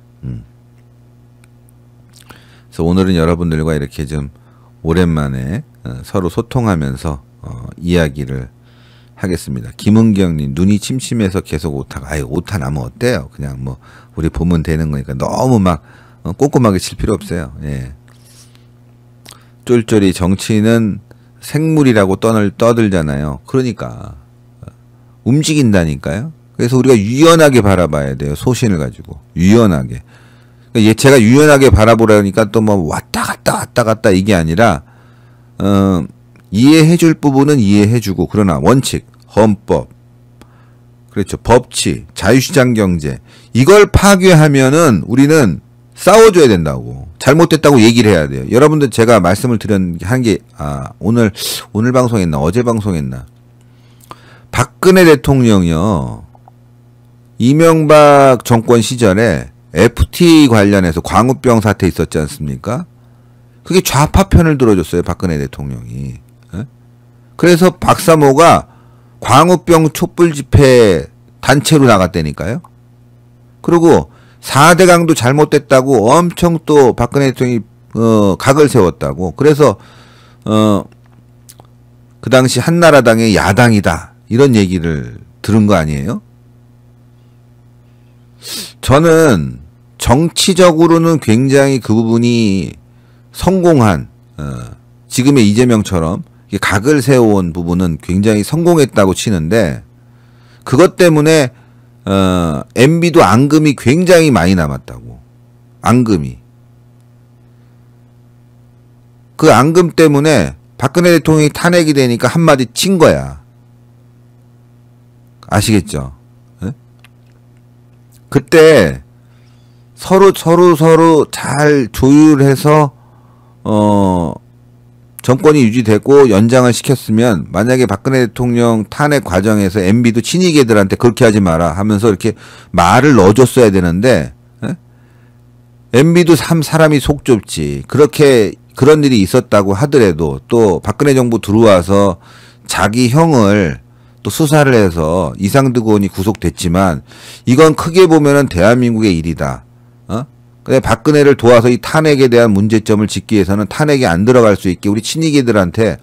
A: 그래서 오늘은 여러분들과 이렇게 좀 오랜만에 서로 소통하면서 이야기를 하겠습니다. 김은경님, 눈이 침침해서 계속 오타가. 아유, 오타 나면 어때요? 그냥 뭐 우리 보면 되는 거니까 너무 막 꼼꼼하게 칠 필요 없어요. 예. 쫄쫄이 정치는 생물이라고 떠들잖아요. 그러니까 움직인다니까요. 그래서 우리가 유연하게 바라봐야 돼요. 소신을 가지고 유연하게. 그러니까 제가 유연하게 바라보라니까 또 뭐 왔다 갔다 이게 아니라 이해해줄 부분은 이해해주고, 그러나 원칙, 헌법, 그렇죠, 법치, 자유시장 경제 이걸 파괴하면은 우리는 싸워줘야 된다고. 잘못됐다고 얘기를 해야 돼요. 여러분들 제가 말씀을 한 게 오늘 방송했나 어제 방송했나, 박근혜 대통령이요 이명박 정권 시절에 FTA 관련해서 광우병 사태 있었지 않습니까? 그게 좌파 편을 들어줬어요, 박근혜 대통령이. 그래서 박사모가 광우병 촛불 집회 단체로 나갔다니까요. 그리고 4대강도 잘못됐다고 엄청 또 박근혜 대통령이 각을 세웠다고. 그래서 그 당시 한나라당의 야당이다 이런 얘기를 들은 거 아니에요? 저는 정치적으로는 굉장히 그 부분이 성공한, 지금의 이재명처럼 각을 세워온 부분은 굉장히 성공했다고 치는데, 그것 때문에 MB도 앙금이 굉장히 많이 남았다고. 앙금이. 그 앙금 때문에 박근혜 대통령이 탄핵이 되니까 한마디 친 거야. 아시겠죠? 네? 그때 서로 잘 조율해서 정권이 유지되고 연장을 시켰으면, 만약에 박근혜 대통령 탄핵 과정에서 MB도 친이계들한테 그렇게 하지 마라 하면서 이렇게 말을 넣어줬어야 되는데, MB도 사람이 속 좁지. 그런 일이 있었다고 하더라도 또 박근혜 정부 들어와서 자기 형을 또 수사를 해서 이상득 의원이 구속됐지만, 이건 크게 보면은 대한민국의 일이다. 근데 박근혜를 도와서 이 탄핵에 대한 문제점을 짚기 위해서는 탄핵에 안 들어갈 수 있게 우리 친이계들한테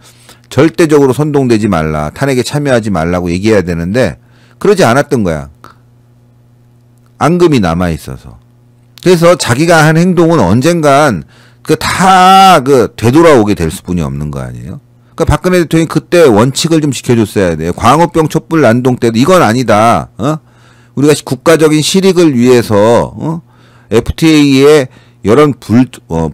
A: 절대적으로 선동되지 말라, 탄핵에 참여하지 말라고 얘기해야 되는데 그러지 않았던 거야. 앙금이 남아있어서. 그래서 자기가 한 행동은 언젠간 되돌아오게 될 수뿐이 없는 거 아니에요? 그러니까 박근혜 대통령이 그때 원칙을 좀 지켜줬어야 돼요. 광우병 촛불 난동 때도 이건 아니다. 우리가 국가적인 실익을 위해서 FTA의 이런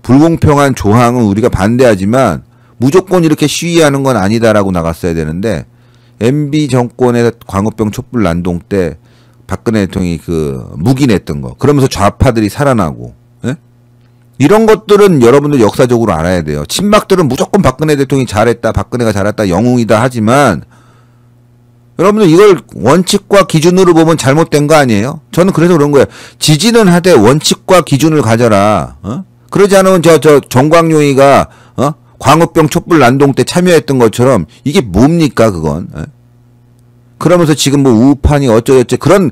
A: 불공평한 조항은 우리가 반대하지만 무조건 이렇게 시위하는 건 아니다라고 나갔어야 되는데, MB 정권의 광우병 촛불 난동 때 박근혜 대통령이 묵인했던 거, 그러면서 좌파들이 살아나고, 이런 것들은 여러분들 역사적으로 알아야 돼요. 친박들은 무조건 박근혜 대통령이 잘했다, 박근혜가 잘했다, 영웅이다 하지만 여러분들 이걸 원칙과 기준으로 보면 잘못된 거 아니에요? 저는 그래서 그런 거예요. 지지는 하되 원칙과 기준을 가져라. 그러지 않으면 저 정광용이가 광우병 촛불 난동 때 참여했던 것처럼 이게 뭡니까 그건? 그러면서 지금 뭐 우파니 어쩌저쩌 그런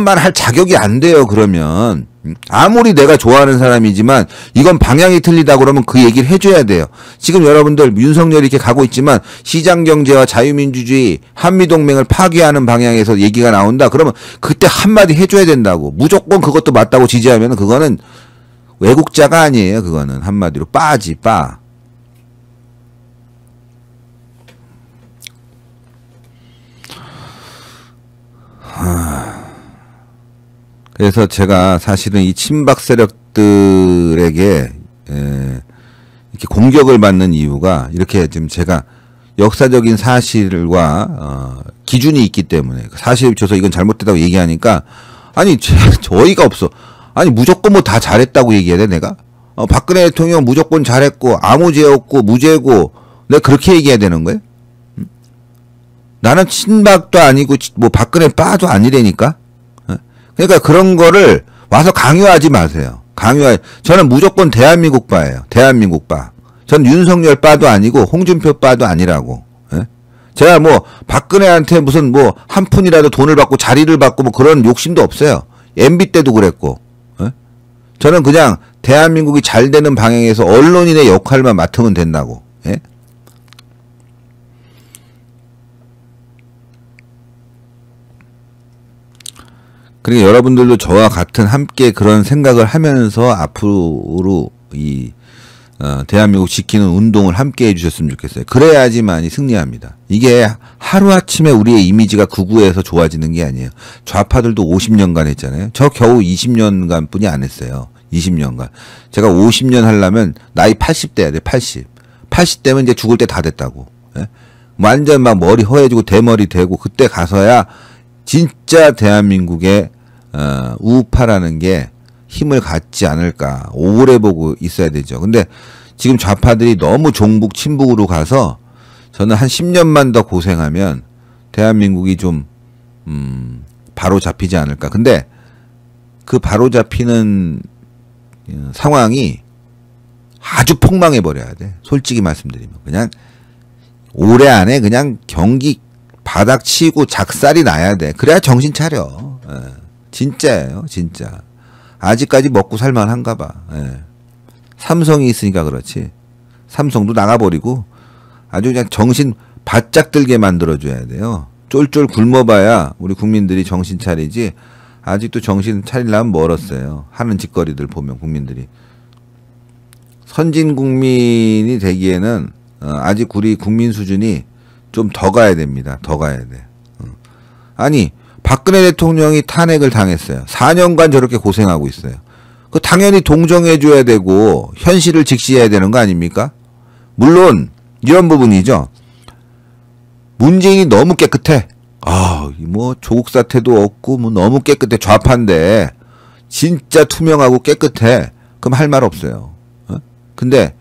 A: 말 할 자격이 안 돼요. 그러면 아무리 내가 좋아하는 사람이지만 이건 방향이 틀리다 그러면 그 얘기를 해줘야 돼요. 지금 여러분들 윤석열이 이렇게 가고 있지만 시장경제와 자유민주주의 한미동맹을 파괴하는 방향에서 얘기가 나온다 그러면 그때 한마디 해줘야 된다고. 무조건 그것도 맞다고 지지하면 그거는 외국자가 아니에요. 그거는 한마디로 빠지 빠. 그래서 제가 사실은 이 친박 세력들에게 이렇게 공격을 받는 이유가 이렇게 지금 제가 역사적인 사실과 기준이 있기 때문에 사실에 비춰서 이건 잘못됐다고 얘기하니까 아니 어이가 없어. 아니 무조건 뭐 다 잘했다고 얘기해야 돼 내가? 박근혜 대통령 무조건 잘했고 아무 죄 없고 무죄고 내가 그렇게 얘기해야 되는 거예요? 나는 친박도 아니고 뭐 박근혜 빠도 아니라니까. 그러니까 그런 거를 와서 강요하지 마세요. 저는 무조건 대한민국 바예요. 대한민국 바. 전 윤석열 바도 아니고 홍준표 바도 아니라고. 예? 제가 뭐 박근혜한테 무슨 뭐 한 푼이라도 돈을 받고 자리를 받고 뭐 그런 욕심도 없어요. MB 때도 그랬고. 예? 저는 그냥 대한민국이 잘 되는 방향에서 언론인의 역할만 맡으면 된다고. 예? 그러니까 여러분들도 저와 같은 함께 그런 생각을 하면서 앞으로 이 대한민국 지키는 운동을 함께 해주셨으면 좋겠어요. 그래야지만이 승리합니다. 이게 하루아침에 우리의 이미지가 극우에서 좋아지는 게 아니에요. 좌파들도 50년간 했잖아요. 저 겨우 20년간 뿐이 안 했어요. 20년간. 제가 50년 하려면 나이 80대 해야 돼. 80. 80대면 이제 죽을 때 다 됐다고. 예? 완전 막 머리 허해지고 대머리 되고 그때 가서야 진짜 대한민국의 우파라는 게 힘을 갖지 않을까 오래 보고 있어야 되죠. 근데 지금 좌파들이 너무 종북 친북으로 가서 저는 한 10년만 더 고생하면 대한민국이 좀 바로 잡히지 않을까. 근데 그 바로 잡히는 상황이 아주 폭망해 버려야 돼. 솔직히 말씀드리면 그냥 올해 안에 그냥 경기 바닥 치고 작살이 나야 돼. 그래야 정신 차려. 예. 진짜예요, 진짜. 아직까지 먹고 살만한가 봐. 예. 삼성이 있으니까 그렇지. 삼성도 나가버리고 아주 그냥 정신 바짝 들게 만들어줘야 돼요. 쫄쫄 굶어봐야 우리 국민들이 정신 차리지. 아직도 정신 차리려면 멀었어요. 하는 짓거리들 보면 국민들이. 선진 국민이 되기에는 아직 우리 국민 수준이 좀 더 가야 됩니다. 더 가야 돼. 아니 박근혜 대통령이 탄핵을 당했어요. 4년간 저렇게 고생하고 있어요. 그 당연히 동정해줘야 되고 현실을 직시해야 되는 거 아닙니까? 물론 이런 부분이죠. 문재인이 너무 깨끗해. 뭐 조국 사태도 없고 뭐 너무 깨끗해. 좌파인데 진짜 투명하고 깨끗해. 그럼 할 말 없어요. 근데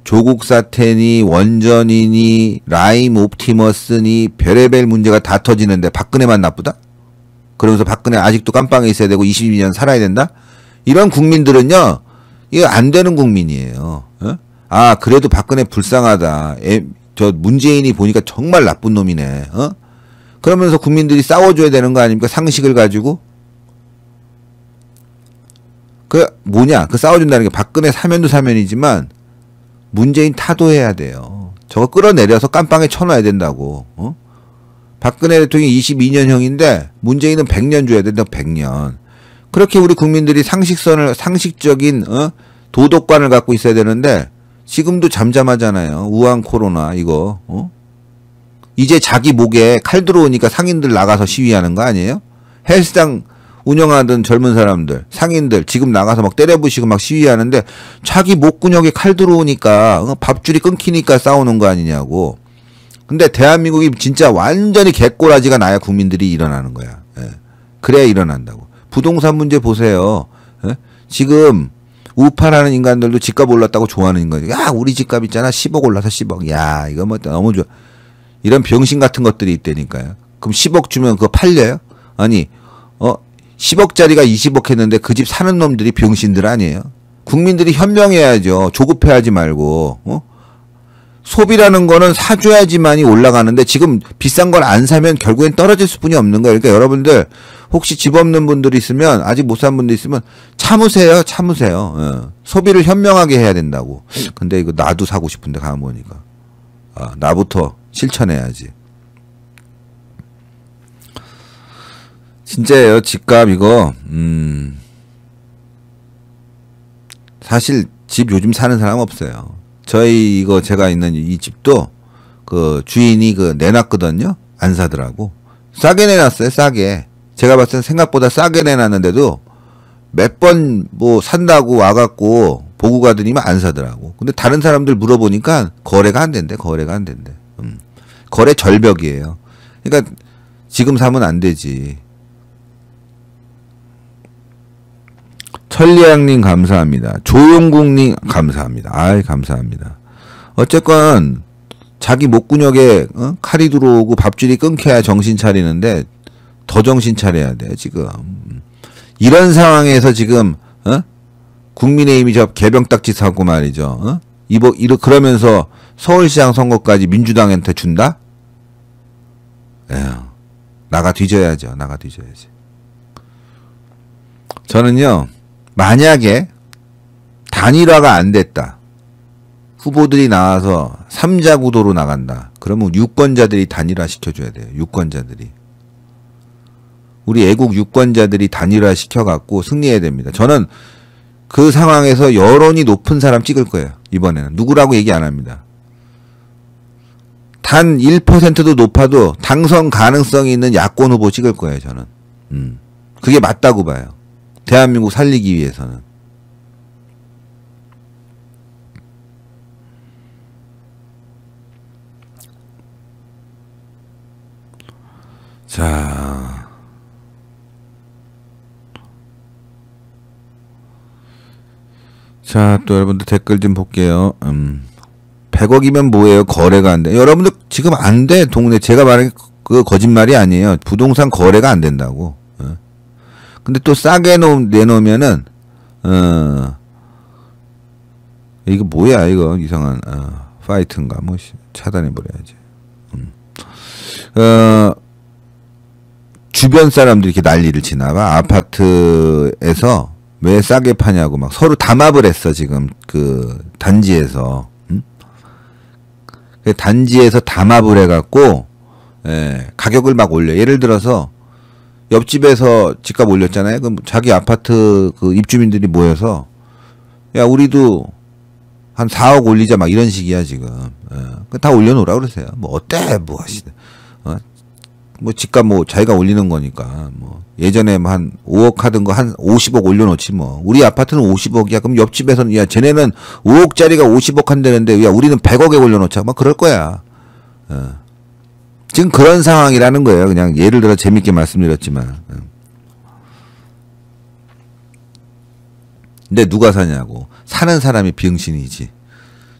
A: 조국 사태니 원전이니 라임 옵티머스니 별의별 문제가 다 터지는데 박근혜만 나쁘다? 그러면서 박근혜 아직도 깜빵에 있어야 되고 22년 살아야 된다? 이런 국민들은요. 이거 안 되는 국민이에요. 그래도 박근혜 불쌍하다. 저 문재인이 보니까 정말 나쁜 놈이네. 그러면서 국민들이 싸워줘야 되는 거 아닙니까? 상식을 가지고. 그 싸워준다는 게 박근혜 사면도 사면이지만 문재인 타도해야 돼요. 저거 끌어내려서 깜빵에 쳐놔야 된다고. 박근혜 대통령이 22년형인데 문재인은 100년 줘야 된다. 100년. 그렇게 우리 국민들이 상식적인 도덕관을 갖고 있어야 되는데 지금도 잠잠하잖아요. 우한 코로나 이거. 이제 자기 목에 칼 들어오니까 상인들 나가서 시위하는 거 아니에요? 헬스장 운영하던 젊은 사람들, 상인들 지금 나가서 막 때려부시고 막 시위하는데 자기 목구멍에 칼 들어오니까 밥줄이 끊기니까 싸우는 거 아니냐고. 근데 대한민국이 진짜 완전히 개꼬라지가 나야 국민들이 일어나는 거야. 예. 그래야 일어난다고. 부동산 문제 보세요. 예? 지금 우파라는 인간들도 집값 올랐다고 좋아하는 인간들. 야 우리 집값 있잖아 10억 올라서 10억. 야 이거 뭐 너무 좋아. 이런 병신 같은 것들이 있다니까요. 그럼 10억 주면 그거 팔려요? 아니 10억짜리가 20억 했는데 그 집 사는 놈들이 병신들 아니에요? 국민들이 현명해야죠. 조급해하지 말고. 소비라는 거는 사줘야지만이 올라가는데 지금 비싼 걸 안 사면 결국엔 떨어질 수뿐이 없는 거예요. 그러니까 여러분들 혹시 집 없는 분들이 있으면 아직 못 산 분들 있으면 참으세요. 소비를 현명하게 해야 된다고. 근데 이거 나도 사고 싶은데 가만 보니까 나부터 실천해야지. 진짜예요. 집값 이거 사실 집 요즘 사는 사람 없어요. 저희 이거 제가 있는 이 집도 그 주인이 그 내놨거든요. 안 사더라고. 싸게 내놨어요. 싸게. 제가 봤을 때 생각보다 싸게 내놨는데도 몇 번 뭐 산다고 와갖고 보고 가더니만 안 사더라고. 근데 다른 사람들 물어보니까 거래가 안 된대. 거래가 안 된대. 거래 절벽이에요. 그러니까 지금 사면 안 되지. 천리양님 감사합니다. 조용국님 감사합니다. 아이 감사합니다. 어쨌건 자기 목구녕에 칼이 들어오고 밥줄이 끊겨야 정신 차리는데 더 정신 차려야 돼 지금. 이런 상황에서 지금 국민의힘이 저 개병딱지 사고 말이죠. 그러면서 서울시장 선거까지 민주당한테 준다? 에휴, 나가 뒤져야죠. 나가 뒤져야지. 저는요, 만약에 단일화가 안 됐다. 후보들이 나와서 3자 구도로 나간다. 그러면 유권자들이 단일화 시켜줘야 돼요. 유권자들이. 우리 애국 유권자들이 단일화 시켜갖고 승리해야 됩니다. 저는 그 상황에서 여론이 높은 사람 찍을 거예요. 이번에는. 누구라고 얘기 안 합니다. 단 1%도 높아도 당선 가능성이 있는 야권 후보 찍을 거예요. 저는. 그게 맞다고 봐요. 대한민국 살리기 위해서는. 자, 또 여러분들 댓글 좀 볼게요. 100억이면 뭐예요? 거래가 안 돼. 여러분들 지금 안 돼. 동네. 제가 말한 그 거짓말이 아니에요. 부동산 거래가 안 된다고. 근데 또 싸게 내놓으면은, 이거 뭐야, 이거. 이상한, 파이트인가. 뭐, 차단해버려야지. 주변 사람들이 이렇게 난리를 치나봐. 아파트에서 왜 싸게 파냐고 막 서로 담합을 했어, 지금. 그, 단지에서. 단지에서 담합을 해갖고, 가격을 막 올려. 예를 들어서, 옆집에서 집값 올렸잖아요. 그럼 자기 아파트 그 입주민들이 모여서, 야, 우리도 한 4억 올리자, 막 이런 식이야, 지금. 다 올려놓으라 그러세요. 뭐, 어때? 뭐 하시네. 뭐, 집값 뭐, 자기가 올리는 거니까, 뭐, 예전에 뭐 한 5억 하던 거 한 50억 올려놓지 뭐. 우리 아파트는 50억이야. 그럼 옆집에서는, 야, 쟤네는 5억짜리가 50억 한다는데, 야, 우리는 100억에 올려놓자. 막 그럴 거야. 지금 그런 상황이라는 거예요. 그냥 예를 들어 재밌게 말씀드렸지만. 근데 누가 사냐고. 사는 사람이 비응신이지.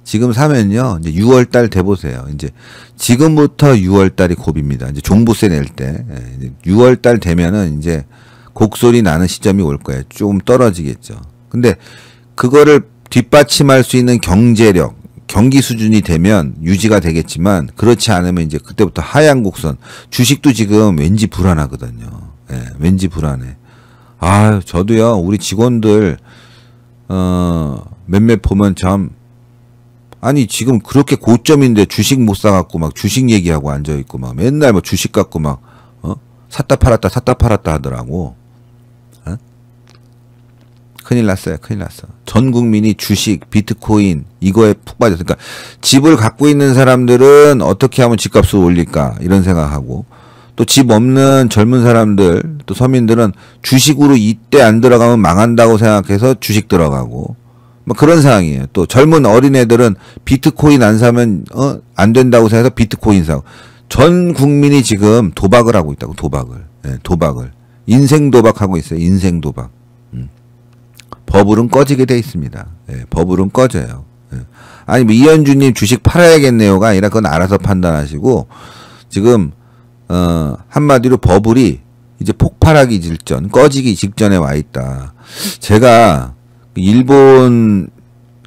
A: 지금 사면요, 이제 6월달 돼보세요. 이제 지금부터 6월달이 고비입니다. 이제 종부세 낼 때 6월달 되면은 이제 곡소리 나는 시점이 올 거예요. 조금 떨어지겠죠. 근데 그거를 뒷받침할 수 있는 경제력, 경기 수준이 되면 유지가 되겠지만 그렇지 않으면 이제 그때부터 하향 곡선. 주식도 지금 왠지 불안하거든요. 왠지 불안해. 아, 저도요. 우리 직원들 몇몇 보면 참. 아니 지금 그렇게 고점인데 주식 못 사갖고 막 주식 얘기하고 앉아있고 막 맨날 뭐 주식 갖고 막 샀다 팔았다 하더라고. 큰일 났어요. 큰일 났어. 전 국민이 주식, 비트코인 이거에 푹 빠졌어. 그러니까 집을 갖고 있는 사람들은 어떻게 하면 집값을 올릴까 이런 생각하고, 또 집 없는 젊은 사람들, 또 서민들은 주식으로 이때 안 들어가면 망한다고 생각해서 주식 들어가고 뭐 그런 상황이에요. 또 젊은 어린애들은 비트코인 안 사면 안 된다고 생각해서 비트코인 사고. 전 국민이 지금 도박을 하고 있다고. 도박을 인생 도박하고 있어요. 인생 도박. 버블은 꺼지게 돼 있습니다. 버블은 꺼져요. 아니 뭐 이현주님 주식 팔아야겠네요가 아니라 그건 알아서 판단하시고, 지금 한마디로 버블이 이제 폭발하기 직전, 꺼지기 직전에 와 있다. 제가 일본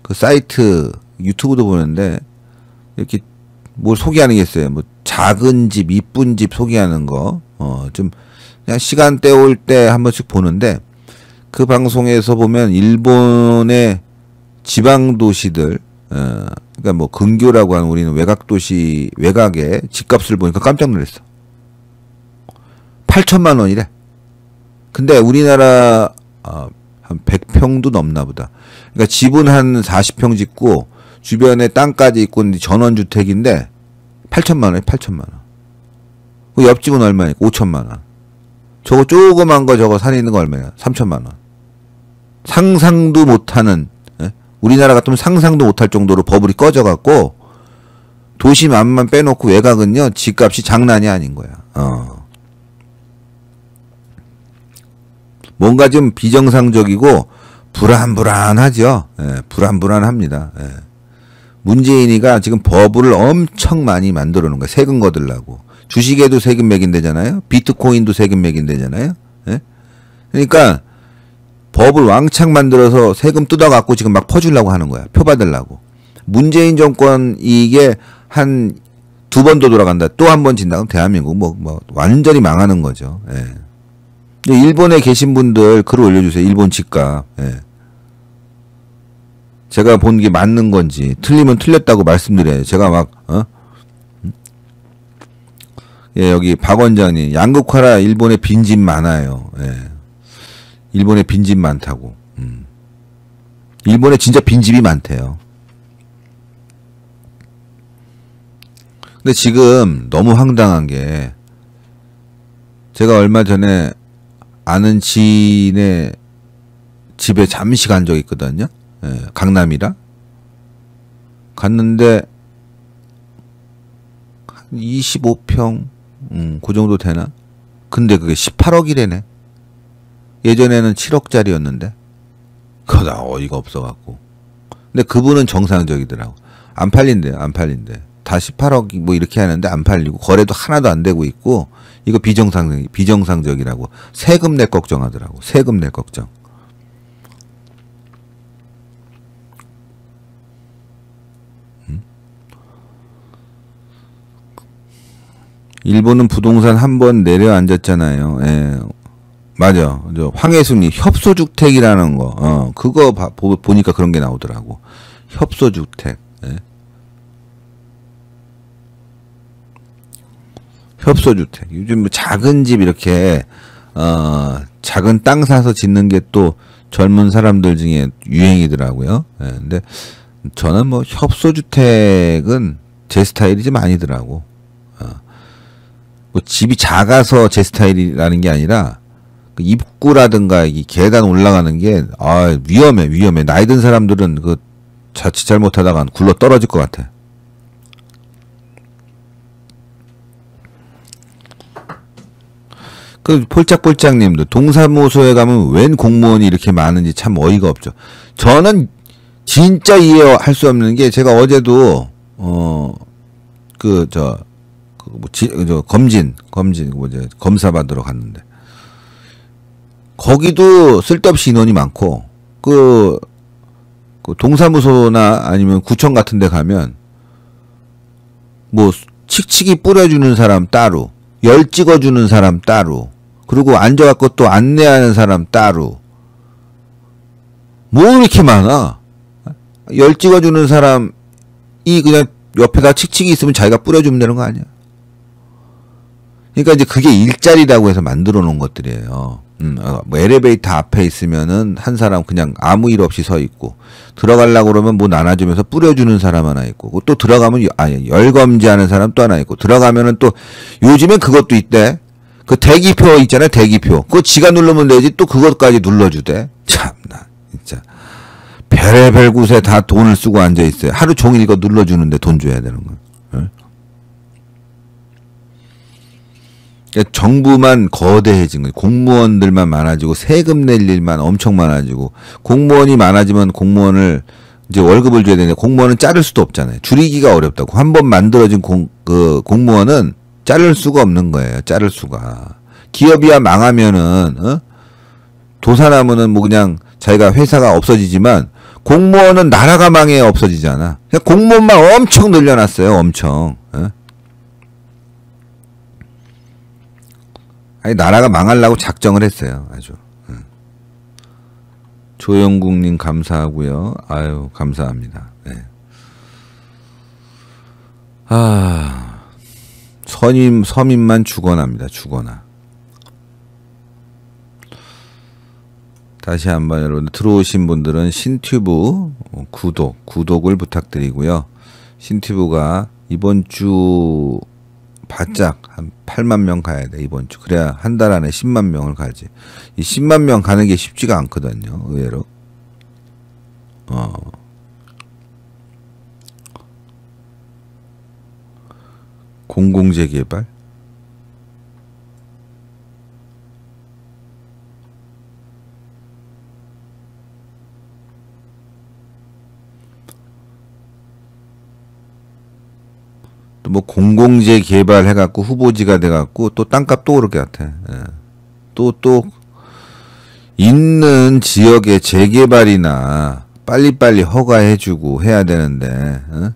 A: 그 사이트 유튜브도 보는데 이렇게 뭘 소개하는 게 있어요. 뭐 작은 집, 이쁜 집 소개하는 거, 좀 그냥 시간 때울 때 한 번씩 보는데, 그 방송에서 보면 일본의 지방 도시들, 그러니까 뭐 근교라고 하는 우리는 외곽 도시, 외곽의 집값을 보니까 깜짝 놀랐어. 8천만 원이래. 근데 우리나라 한 100평도 넘나 보다. 그러니까 집은 한 40평 짓고 주변에 땅까지 있고 전원주택인데 8천만 원에 8천만 원. 그 옆집은 얼마니까 5천만 원. 저거 조그만 거 저거 산에 있는 거 얼마야? 3천만 원. 상상도 못하는, 예? 우리나라 같으면 상상도 못할 정도로 버블이 꺼져갖고 도심안만 빼놓고 외곽은요 집값이 장난이 아닌 거야. 뭔가 좀 비정상적이고 불안불안하죠. 예, 불안불안합니다. 예. 문재인이가 지금 버블을 엄청 많이 만들어 놓은 거야. 세금 거들라고. 주식에도 세금 매긴대잖아요. 비트코인도 세금 매긴대잖아요. 예? 그러니까 법을 왕창 만들어서 세금 뜯어갖고 지금 막 퍼주려고 하는 거야. 표 받으려고. 문재인 정권 이게 한 2번 더 돌아간다. 또 한 번 진다면 대한민국 뭐 완전히 망하는 거죠. 예. 일본에 계신 분들 글 올려주세요. 일본 집값. 예. 제가 본 게 맞는 건지 틀리면 틀렸다고 말씀드려요. 제가 막 예, 여기 박 원장님 양극화라 일본에 빈집 많아요. 예. 일본에 빈집 많다고. 일본에 진짜 빈집이 많대요. 근데 지금 너무 황당한 게 제가 얼마 전에 아는 지인의 집에 잠시 간 적이 있거든요. 예, 강남이라 갔는데 한 25평 그 정도 되나? 근데 그게 18억이래네. 예전에는 7억짜리였는데 그거다 어이가 없어갖고. 근데 그분은 정상적이더라고. 안 팔린대요. 안 팔린대. 다 18억 뭐 이렇게 하는데 안 팔리고 거래도 하나도 안 되고 있고 이거 비정상적이라고. 세금 낼 걱정하더라고. 세금 낼 걱정. 일본은 부동산 한번 내려앉았잖아요. 예. 맞아. 저 황혜순이 협소주택이라는 거. 그거 보니까 그런 게 나오더라고. 협소주택. 예. 협소주택. 요즘 뭐 작은 집 이렇게 작은 땅 사서 짓는 게 또 젊은 사람들 중에 유행이더라고요. 예. 근데 저는 뭐 협소주택은 제 스타일이 좀 아니더라고. 뭐 집이 작아서 제 스타일이라는 게 아니라 그 입구라든가 이 계단 올라가는 게 위험해. 나이 든 사람들은 그 자칫 잘못하다가 굴러 떨어질 것 같아. 그 폴짝폴짝님도 동사무소에 가면 웬 공무원이 이렇게 많은지 참 어이가 없죠. 저는 진짜 이해할 수 없는 게 제가 어제도 검사 받으러 갔는데 거기도 쓸데없이 인원이 많고 그 동사무소나 아니면 구청 같은 데 가면 뭐 칙칙이 뿌려주는 사람 따로, 열 찍어주는 사람 따로, 그리고 앉아갖고 또 안내하는 사람 따로. 뭐 이렇게 많아? 열 찍어주는 사람이 그냥 옆에다 칙칙이 있으면 자기가 뿌려주면 되는 거 아니야? 그러니까 이제 그게 일자리라고 해서 만들어 놓은 것들이에요. 뭐 엘리베이터 앞에 있으면은 한 사람 그냥 아무 일 없이 서 있고, 들어가려고 그러면 뭐 나눠주면서 뿌려주는 사람 하나 있고, 또 들어가면 열검지하는 사람 또 하나 있고, 들어가면은 또 요즘엔 그것도 있대. 그 대기표 있잖아요, 대기표. 그거 지가 누르면 되지 또 그것까지 눌러주대. 참나 진짜 별의별 곳에 다 돈을 쓰고 앉아 있어요. 하루 종일 이거 눌러주는데 돈 줘야 되는 거. 정부만 거대해진 거예요. 공무원들만 많아지고 세금 낼 일만 엄청 많아지고, 공무원이 많아지면 공무원을 이제 월급을 줘야 되는데 공무원은 자를 수도 없잖아요. 줄이기가 어렵다고. 한번 만들어진 공무원은 자를 수가 없는 거예요. 자를 수가. 기업이야 망하면은 도산하면은 뭐 그냥 자기가 회사가 없어지지만 공무원은 나라가 망해 없어지잖아. 그냥 공무원만 엄청 늘려놨어요. 엄청. 아니 나라가 망하려고 작정을 했어요. 아주. 조영국님 감사하고요. 아유 감사합니다. 네. 서민만 죽어납니다. 죽어나. 다시 한번 여러분들 들어오신 분들은 신튜브 구독을 부탁드리고요. 신튜브가 이번 주 바짝 한 8만 명 가야 돼, 이번 주. 그래야 한 달 안에 10만 명을 가지. 이 10만 명 가는 게 쉽지가 않거든요, 의외로. 공공재개발? 뭐 공공재 개발해갖고 후보지가 돼갖고 또 땅값 또 오를 것 같아. 예. 또 있는 지역의 재개발이나 빨리빨리 허가해주고 해야 되는데, 어?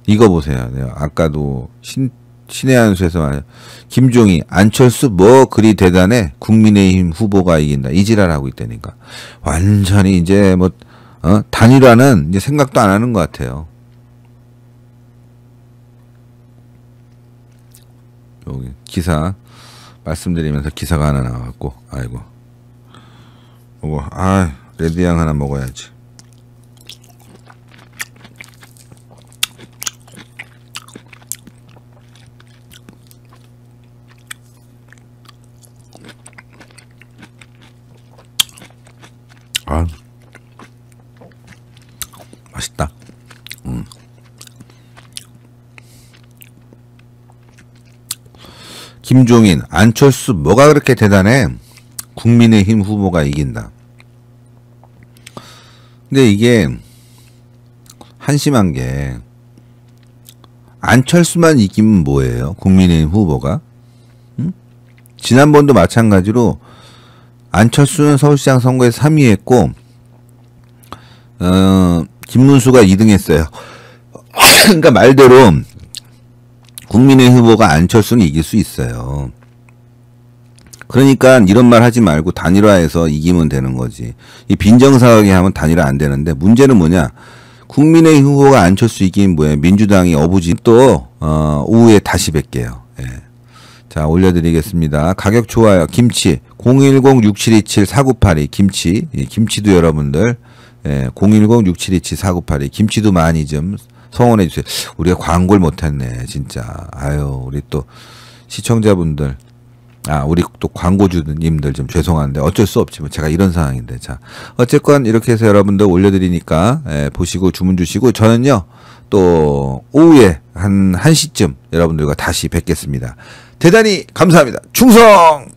A: 이거 보세요. 내가 아까도 신의 한수에서 말해요. 김종희, 안철수 뭐 그리 대단해? 국민의힘 후보가 이긴다. 이 지랄하고 있다니까. 완전히 이제 뭐 단일화는 이제 생각도 안 하는 것 같아요. 여기 기사 말씀드리면서 기사가 하나 나와갖고, 아이고, 이거 레드양 하나 먹어야지. 맛있다. 김종인, 안철수 뭐가 그렇게 대단해? 국민의힘 후보가 이긴다. 근데 이게 한심한 게, 안철수만 이기면 뭐예요? 국민의힘 후보가? 지난번도 마찬가지로 안철수는 서울시장 선거에서 3위 했고, 김문수가 2등 했어요. 그러니까 말대로 국민의힘 후보가 안철수는 이길 수 있어요. 그러니까 이런 말 하지 말고 단일화해서 이기면 되는 거지. 이 빈정상하게 하면 단일화 안 되는데, 문제는 뭐냐? 국민의힘 후보가 안철수 이기면 뭐예요? 민주당이 어부지. 또 오후에 다시 뵐게요. 예. 자, 올려드리겠습니다. 가격 좋아요. 김치 010-6727-4982 김치. 예, 김치도 여러분들 010-6727-4982 김치도 많이 좀 성원해 주세요. 우리가 광고를 못했네 진짜. 아유, 우리 또 시청자분들, 우리 또 광고주님들 좀 죄송한데 어쩔 수 없지만 제가 이런 상황인데. 자, 어쨌건 이렇게 해서 여러분들 올려드리니까 보시고 주문 주시고, 저는요 또 오후에 한 1시쯤 여러분들과 다시 뵙겠습니다. 대단히 감사합니다. 충성!